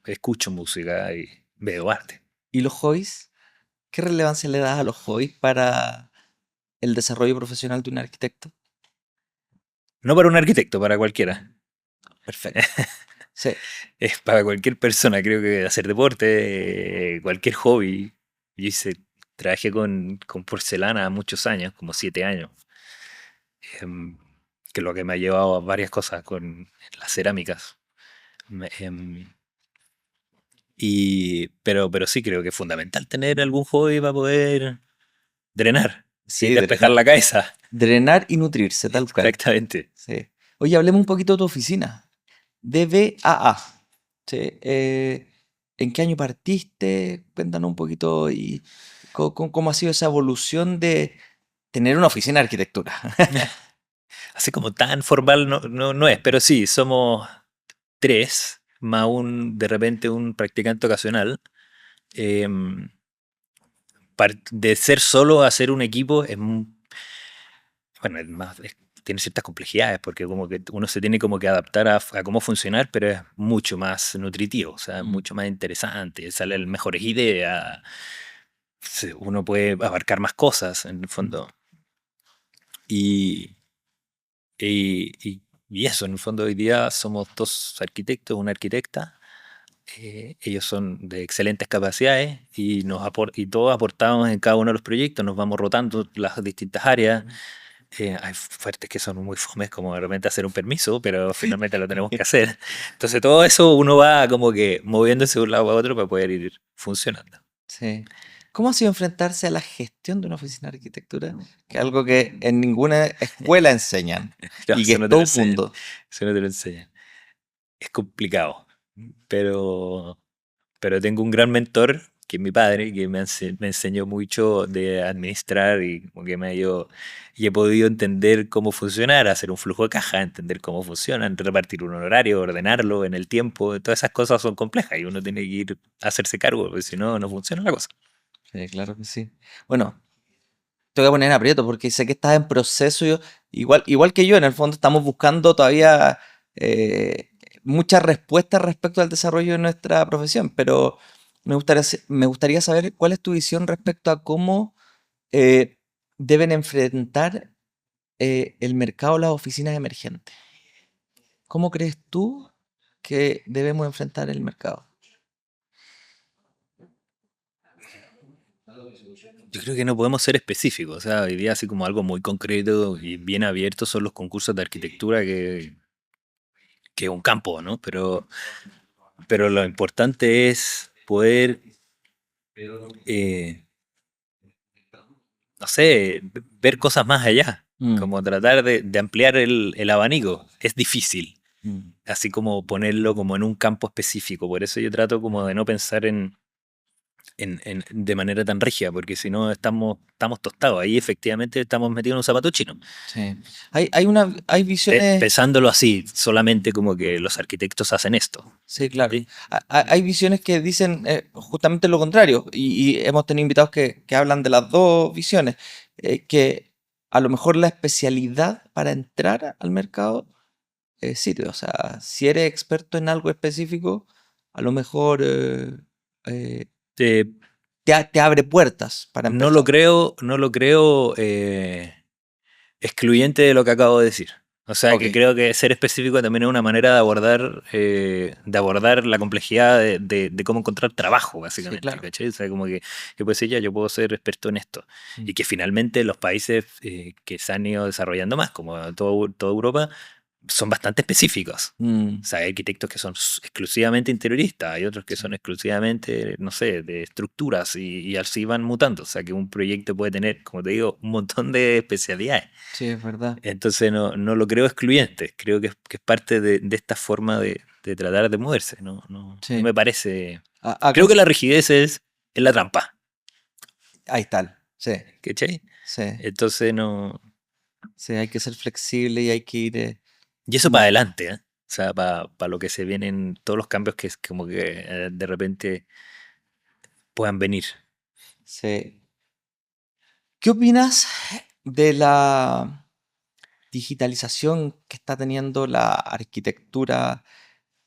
escucho música y veo arte. ¿Y los hobbies? ¿Qué relevancia le das a los hobbies para el desarrollo profesional de un arquitecto? No para un arquitecto, para cualquiera. Perfecto. Sí. Es para cualquier persona, creo que hacer deporte, cualquier hobby. Trabajé con porcelana muchos años, como 7 años, em, que es lo que me ha llevado a varias cosas con las cerámicas. Em, pero sí creo que es fundamental tener algún hobby para poder drenar y Sí, despejar la cabeza. drenar y nutrirse, tal cual. Exactamente. Sí. Oye, hablemos un poquito de tu oficina. DBAA. Sí. ¿En qué año partiste? Cuéntanos un poquito y cómo ha sido esa evolución de tener una oficina de arquitectura. Así como tan formal no es, pero sí, somos 3, más de repente un practicante ocasional. Em, de ser solo a ser un equipo bueno, tiene ciertas complejidades porque como que uno se tiene como que adaptar a cómo funcionar, pero es mucho más nutritivo, o sea, mucho más interesante, salen mejores ideas, uno puede abarcar más cosas en el fondo. Y, y eso, en el fondo hoy día somos 2 arquitectos, una arquitecta. Ellos son de excelentes capacidades y todos aportamos en cada uno de los proyectos, nos vamos rotando las distintas áreas. Hay fuertes que son muy fomes, como de repente hacer un permiso, pero finalmente lo tenemos que hacer. Entonces todo eso uno va como que moviéndose de un lado a otro para poder ir funcionando. Sí. ¿Cómo ha sido enfrentarse a la gestión de una oficina de arquitectura? Que es algo que en ninguna escuela enseñan No, y que eso es no te lo todo un enseñan. mundo. Eso no te lo enseñan. Es complicado, pero tengo un gran mentor, que es mi padre, que me enseñó mucho de administrar y como que y he podido entender cómo funcionar, hacer un flujo de caja, entender cómo funcionan, repartir un horario, ordenarlo en el tiempo, todas esas cosas son complejas y uno tiene que ir a hacerse cargo, porque si no, no funciona la cosa. Sí, claro que sí. Bueno, te voy a poner en aprieto porque sé que estás en proceso. Igual que yo, en el fondo estamos buscando todavía eh, muchas respuestas respecto al desarrollo de nuestra profesión, pero me gustaría saber cuál es tu visión respecto a cómo eh, deben enfrentar el mercado las oficinas emergentes. ¿Cómo crees tú que debemos enfrentar el mercado? Yo creo que no podemos ser específicos, o sea, hoy día así como algo muy concreto y bien abierto son los concursos de arquitectura que es un campo, ¿no? Pero lo importante es poder eh, no sé, ver cosas más allá, Mm, como tratar de ampliar el abanico. Es difícil, mm. así como ponerlo como en un campo específico. Por eso yo trato como de no pensar de manera tan rígida, porque si no estamos tostados. Ahí efectivamente estamos metidos en un zapato chino. Sí. Hay visiones, Pensándolo así, solamente como que los arquitectos hacen esto. sí, claro. ¿Sí? Hay visiones que dicen justamente lo contrario y hemos tenido invitados que hablan de las dos visiones, que a lo mejor la especialidad para entrar al mercado sirve. O sea, si eres experto en algo específico, a lo mejor eh, Eh, te abre puertas para empezar. no lo creo excluyente de lo que acabo de decir. O sea Ok, que creo que ser específico también es una manera de abordar la complejidad de cómo encontrar trabajo, sí, básicamente. claro. ¿Cachai? O sea, como que puedes decir, ya, yo puedo ser experto en esto. Mm. Y que finalmente los países que se han ido desarrollando más, como toda Europa, son bastante específicos. Mm, O sea, hay arquitectos que son exclusivamente interioristas, hay otros que son exclusivamente, no sé, de estructuras y así van mutando. O sea, que un proyecto puede tener, como te digo, un montón de especialidades. sí, es verdad. Entonces no lo creo excluyente, creo que es parte de esta forma de tratar de moverse. No Sí. me parece. Acá Creo que la rigidez es la trampa. Ahí está. Sí, ¿cachai? sí, Entonces no... sí, hay que ser flexible y hay que ir... Y eso para adelante, ¿eh? O sea, para lo que se vienen, todos los cambios que es como que de repente puedan venir. Sí. ¿Qué opinas de la digitalización que está teniendo la arquitectura,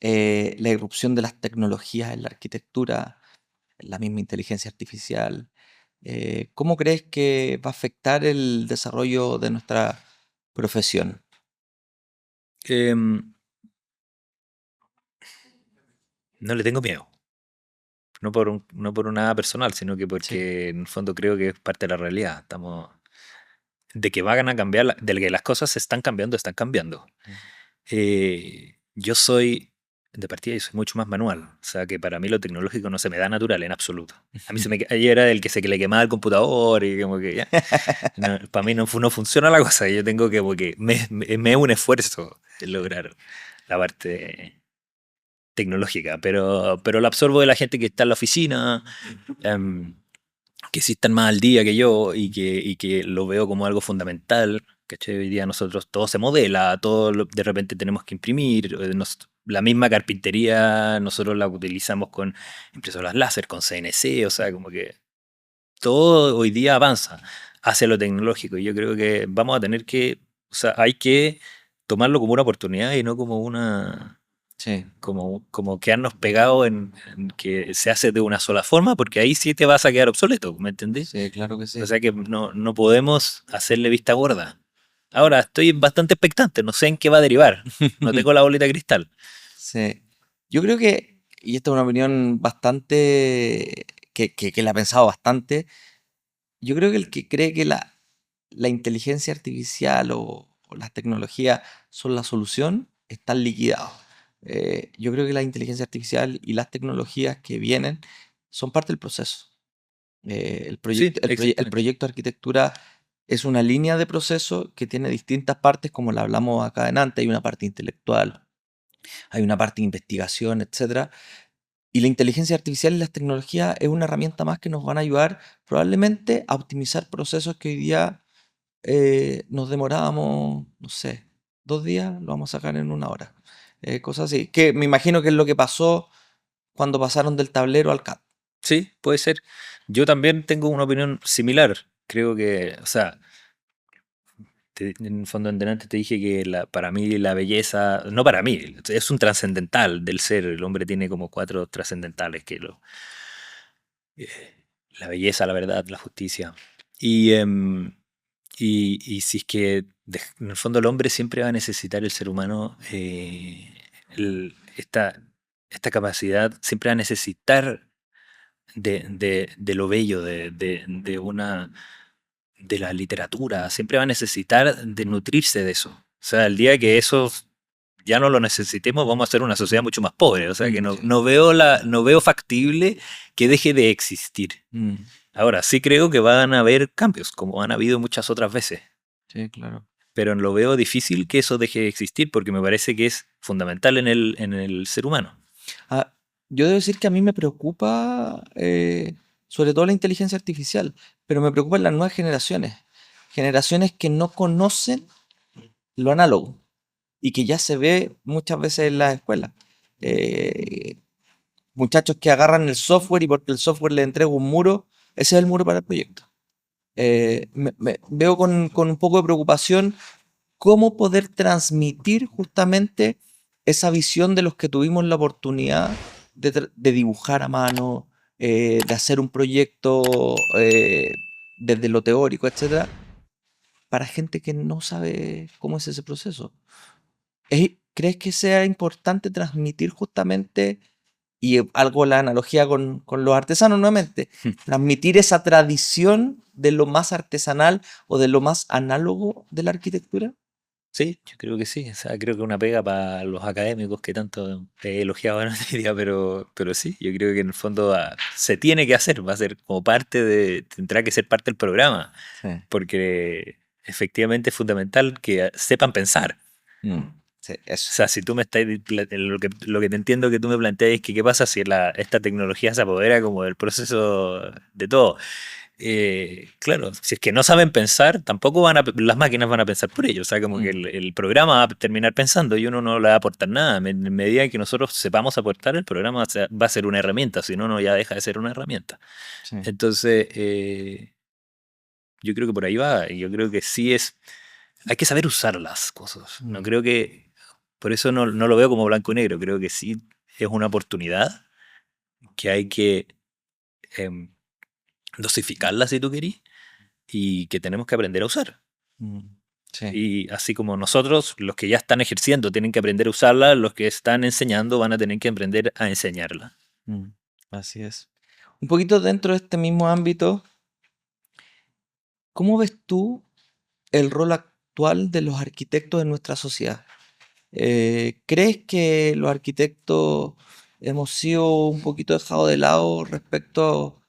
la irrupción de las tecnologías en la arquitectura, la misma inteligencia artificial? ¿Cómo crees que va a afectar el desarrollo de nuestra profesión? Em, no le tengo miedo. No por nada personal, sino que Sí. porque en el fondo creo que es parte de la realidad. Estamos, de que van a cambiar, de que las cosas se están cambiando, están cambiando. Mm. Yo soy, de partida, yo soy mucho más manual. O sea, que para mí lo tecnológico no se me da natural en absoluto. A mí yo era el que se que le quemaba el computador y como que ya. No, para mí no funciona la cosa. Yo tengo que, porque me es un esfuerzo el lograr la parte tecnológica, pero lo absorbo de la gente que está en la oficina, em, que sí están más al día que yo y que lo veo como algo fundamental. ¿Cachai? Hoy día nosotros todo se modela, de repente tenemos que imprimir. La misma carpintería nosotros la utilizamos con impresoras láser, con CNC, o sea, como que todo hoy día avanza hacia lo tecnológico y yo creo que vamos a tener que, o sea, hay que tomarlo como una oportunidad y no como una, Sí, como quedarnos pegados en que se hace de una sola forma, porque ahí sí te vas a quedar obsoleto, ¿me entendés? sí, claro que O sí. sea que no podemos hacerle vista gorda. Ahora, estoy bastante expectante, no sé en qué va a derivar, no tengo la bolita de cristal. Sí. Yo creo que, y esta es una opinión bastante, que la he pensado bastante, yo creo que el que cree que la inteligencia artificial o las tecnologías son la solución, están liquidados. Yo creo que la inteligencia artificial y las tecnologías que vienen son parte del proceso. Sí, El exactamente. proyecto de arquitectura es una línea de proceso que tiene distintas partes, como la hablamos acá adelante. Hay una parte intelectual, hay una parte de investigación, etcétera. Y la inteligencia artificial y las tecnologías es una herramienta más que nos van a ayudar probablemente a optimizar procesos que hoy día nos demorábamos, no sé, 2 días, lo vamos a sacar en 1 hora. Cosas así. Que me imagino que es lo que pasó cuando pasaron del tablero al CAD. Sí, puede ser. Yo también tengo una opinión similar. Creo que, o sea, en el fondo en delante te dije que para mí la belleza, no para mí, es un trascendental del ser. El hombre tiene como cuatro trascendentales la belleza, la verdad, la justicia. Y, y si es que en el fondo el hombre siempre va a necesitar el ser humano, esta capacidad, siempre va a necesitar de lo bello, de la literatura, siempre va a necesitar de nutrirse de eso. O sea, el día que eso ya no lo necesitemos, vamos a ser una sociedad mucho más pobre. O sea, que Sí. no veo factible que deje de existir. Mm, Ahora, sí creo que van a haber cambios, como han habido muchas otras veces, sí, claro. pero lo veo difícil que eso deje de existir porque me parece que es fundamental en el ser humano. Ah, yo debo decir que a mí me preocupa sobre todo la inteligencia artificial, pero me preocupan las nuevas generaciones. Generaciones que no conocen lo análogo y que ya se ve muchas veces en las escuelas. Eh, Muchachos que agarran el software y porque el software le entrega un muro, ese es el muro para el proyecto. Veo con un poco de preocupación cómo poder transmitir justamente esa visión de los que tuvimos la oportunidad de dibujar a mano, de hacer un proyecto desde lo teórico, etcétera, para gente que no sabe cómo es ese proceso. ¿Crees que sea importante transmitir justamente, y algo la analogía con los artesanos nuevamente, transmitir esa tradición de lo más artesanal o de lo más análogo de la arquitectura? Sí, yo creo que sí. O sea, creo que una pega para los académicos que tanto he elogiado en este día, pero sí, yo creo que en el fondo se tiene que hacer, va a ser como parte tendrá que ser parte del programa, Sí. porque efectivamente es fundamental que sepan pensar. Sí, O eso. sea, si tú me estás, lo que te entiendo que tú me planteas es que qué pasa si esta tecnología se apodera como del proceso de todo. claro, si es que no saben pensar, tampoco las máquinas van a pensar por ellos. O sea, como que el programa va a terminar pensando y uno no le va a aportar nada. En medida en que nosotros sepamos aportar, el programa va a ser una herramienta, si no, no ya deja de ser una herramienta. Sí. Entonces, yo creo que por ahí va. Yo creo que sí hay que saber usar las cosas. No creo que, por eso no lo veo como blanco y negro. Creo que sí es una oportunidad que hay que dosificarla si tú querís y que tenemos que aprender a usar. Sí. Y así como nosotros, los que ya están ejerciendo, tienen que aprender a usarla, los que están enseñando van a tener que aprender a enseñarla. Así es. Un poquito dentro de este mismo ámbito, ¿cómo ves tú el rol actual de los arquitectos en nuestra sociedad? ¿Crees que los arquitectos hemos sido un poquito dejados de lado respecto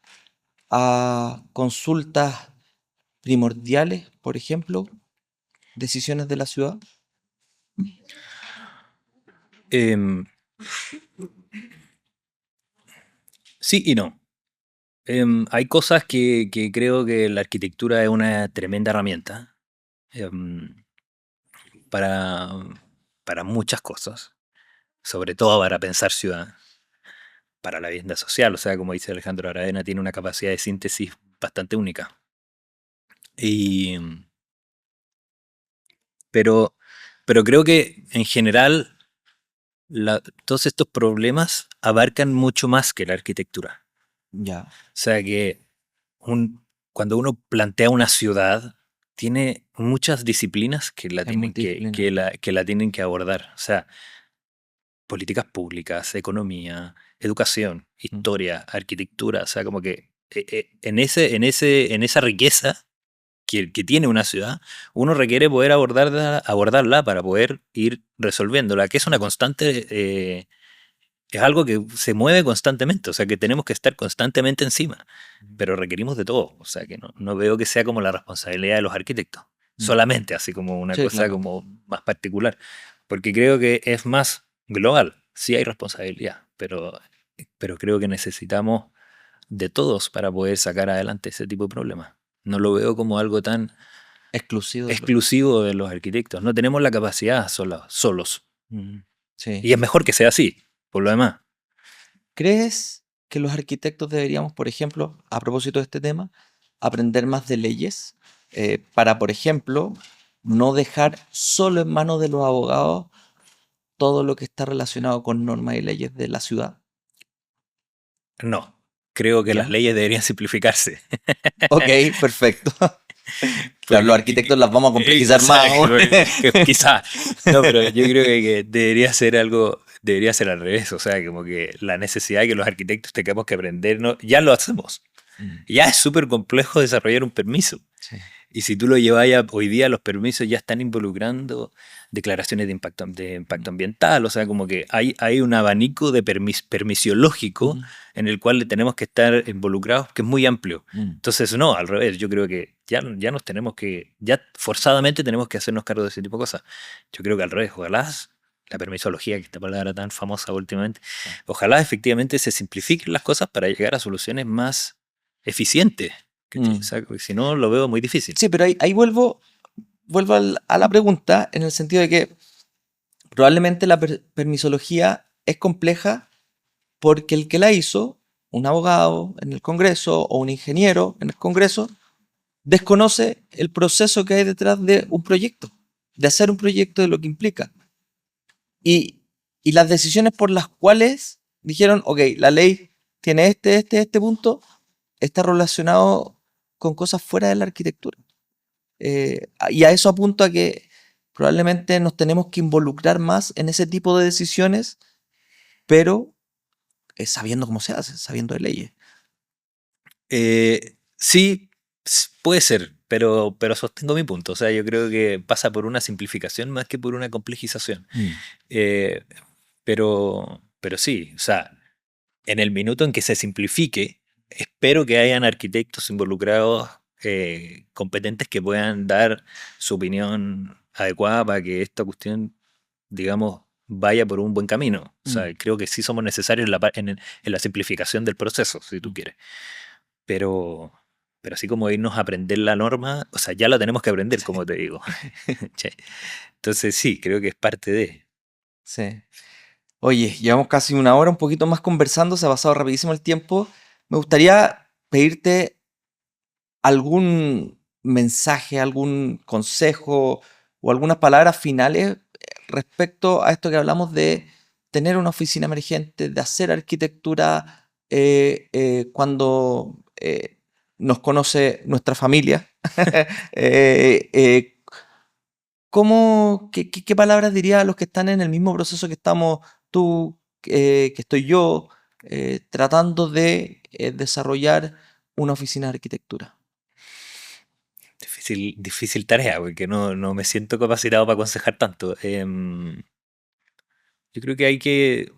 a consultas primordiales, por ejemplo, decisiones de la ciudad? Em, sí y no. Hay cosas que creo que la arquitectura es una tremenda herramienta para, para muchas cosas, sobre todo para pensar ciudad, para la vivienda social. O sea, como dice Alejandro Aravena, tiene una capacidad de síntesis bastante única. Pero creo que en general todos estos problemas abarcan mucho más que la arquitectura. Ya. O sea que cuando uno plantea una ciudad, tiene muchas disciplinas que la, Es tienen multidisciplinar. que la tienen que abordar. O sea, políticas públicas, economía, educación, historia, arquitectura. O sea, como que en esa riqueza que tiene una ciudad, uno requiere poder abordarla para poder ir resolviéndola, que es una constante, es algo que se mueve constantemente, o sea que tenemos que estar constantemente encima, pero requerimos de todo, o sea que no veo que sea como la responsabilidad de los arquitectos, solamente así como una Sí, cosa claro. como más particular, porque creo que es más global, sí hay responsabilidad, pero creo que necesitamos de todos para poder sacar adelante ese tipo de problemas. No lo veo como algo tan Exclusivo de exclusivo de los arquitectos. No tenemos la capacidad solos. Sí. Y es mejor que sea así, por lo demás. ¿Crees que los arquitectos deberíamos, por ejemplo, a propósito de este tema, aprender más de leyes para, por ejemplo, no dejar solo en manos de los abogados todo lo que está relacionado con normas y leyes de la ciudad? No. Creo que las ¿Ya? leyes deberían simplificarse. Ok, perfecto. Claro, los Porque, arquitectos las vamos a complejizar más aún. quizá. No, pero yo creo que debería ser algo, debería ser al revés. O sea, como que la necesidad de que los arquitectos tengamos que aprendernos, ya lo hacemos. Ya es súper complejo desarrollar un permiso. Sí. Y si tú lo llevas hoy día, los permisos ya están involucrando declaraciones de impacto ambiental. O sea, como que hay un abanico de permisiológico en el cual tenemos que estar involucrados, que es muy amplio. Entonces, no, al revés. Yo creo que ya nos tenemos que, ya forzadamente tenemos que hacernos cargo de ese tipo de cosas. Yo creo que al revés, ojalá la permisología, que esta palabra tan famosa últimamente, ojalá efectivamente se simplifiquen las cosas para llegar a soluciones más eficientes. O sea, porque si no, lo veo muy difícil. Sí, pero ahí vuelvo a la pregunta en el sentido de que probablemente la permisología es compleja porque el que la hizo, un abogado en el Congreso o un ingeniero en el Congreso, desconoce el proceso que hay detrás de un proyecto, de hacer un proyecto, de lo que implica. Y las decisiones por las cuales dijeron, ok, la ley tiene este punto, está relacionado con cosas fuera de la arquitectura. Y a eso apunto a que probablemente nos tenemos que involucrar más en ese tipo de decisiones, pero sabiendo cómo se hace, sabiendo de leyes. Sí, puede ser, pero sostengo mi punto. O sea, yo creo que pasa por una simplificación más que por una complejización. Pero sí, o sea, en el minuto en que se simplifique, espero que hayan arquitectos involucrados competentes que puedan dar su opinión adecuada para que esta cuestión, digamos, vaya por un buen camino. O sea, creo que sí somos necesarios en la simplificación del proceso, si tú quieres. Pero pero así como irnos a aprender la norma, o sea, ya la tenemos que aprender, como te digo. Che. Entonces sí, creo que es parte de... Sí. Oye, llevamos casi una hora, un poquito más conversando, se ha pasado rapidísimo el tiempo. Me gustaría pedirte algún mensaje, algún consejo o algunas palabras finales respecto a esto que hablamos de tener una oficina emergente, de hacer arquitectura cuando nos conoce nuestra familia. Eh, eh, qué palabras dirías a los que están en el mismo proceso que estamos tú, que estoy yo, tratando de desarrollar una oficina de arquitectura? Difícil tarea, porque no me siento capacitado para aconsejar tanto. Yo creo que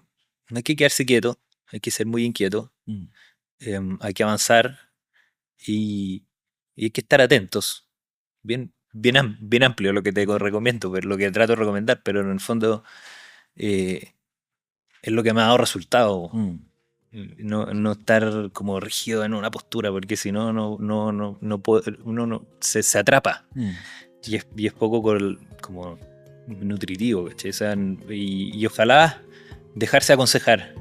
no hay que quedarse quieto, hay que ser muy inquieto, hay que avanzar y hay que estar atentos. Bien amplio lo que te recomiendo, pero lo que trato de recomendar, pero en el fondo es lo que me ha dado resultado. No estar como rígido en una postura, porque si no, uno se atrapa. Y es poco como nutritivo, ¿cachai? O sea, y ojalá dejarse aconsejar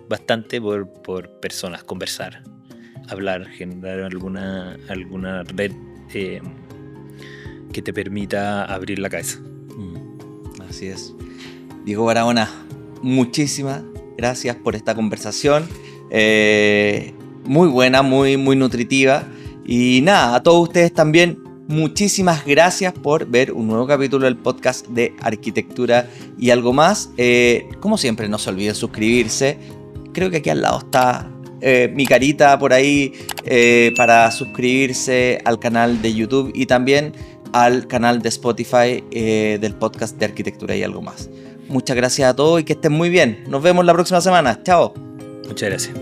bastante por personas, conversar, hablar, generar alguna red que te permita abrir la cabeza. Así es. Diego Barahona, muchísimas gracias por esta conversación. Muy buena, muy nutritiva. Y nada, a todos ustedes también, muchísimas gracias por ver un nuevo capítulo del podcast de Arquitectura y Algo Más. Como siempre, no se olviden suscribirse. Creo que aquí al lado está mi carita por ahí para suscribirse al canal de YouTube y también al canal de Spotify del podcast de Arquitectura y Algo Más. Muchas gracias a todos y que estén muy bien. Nos vemos la próxima semana. Chao. Muchas gracias.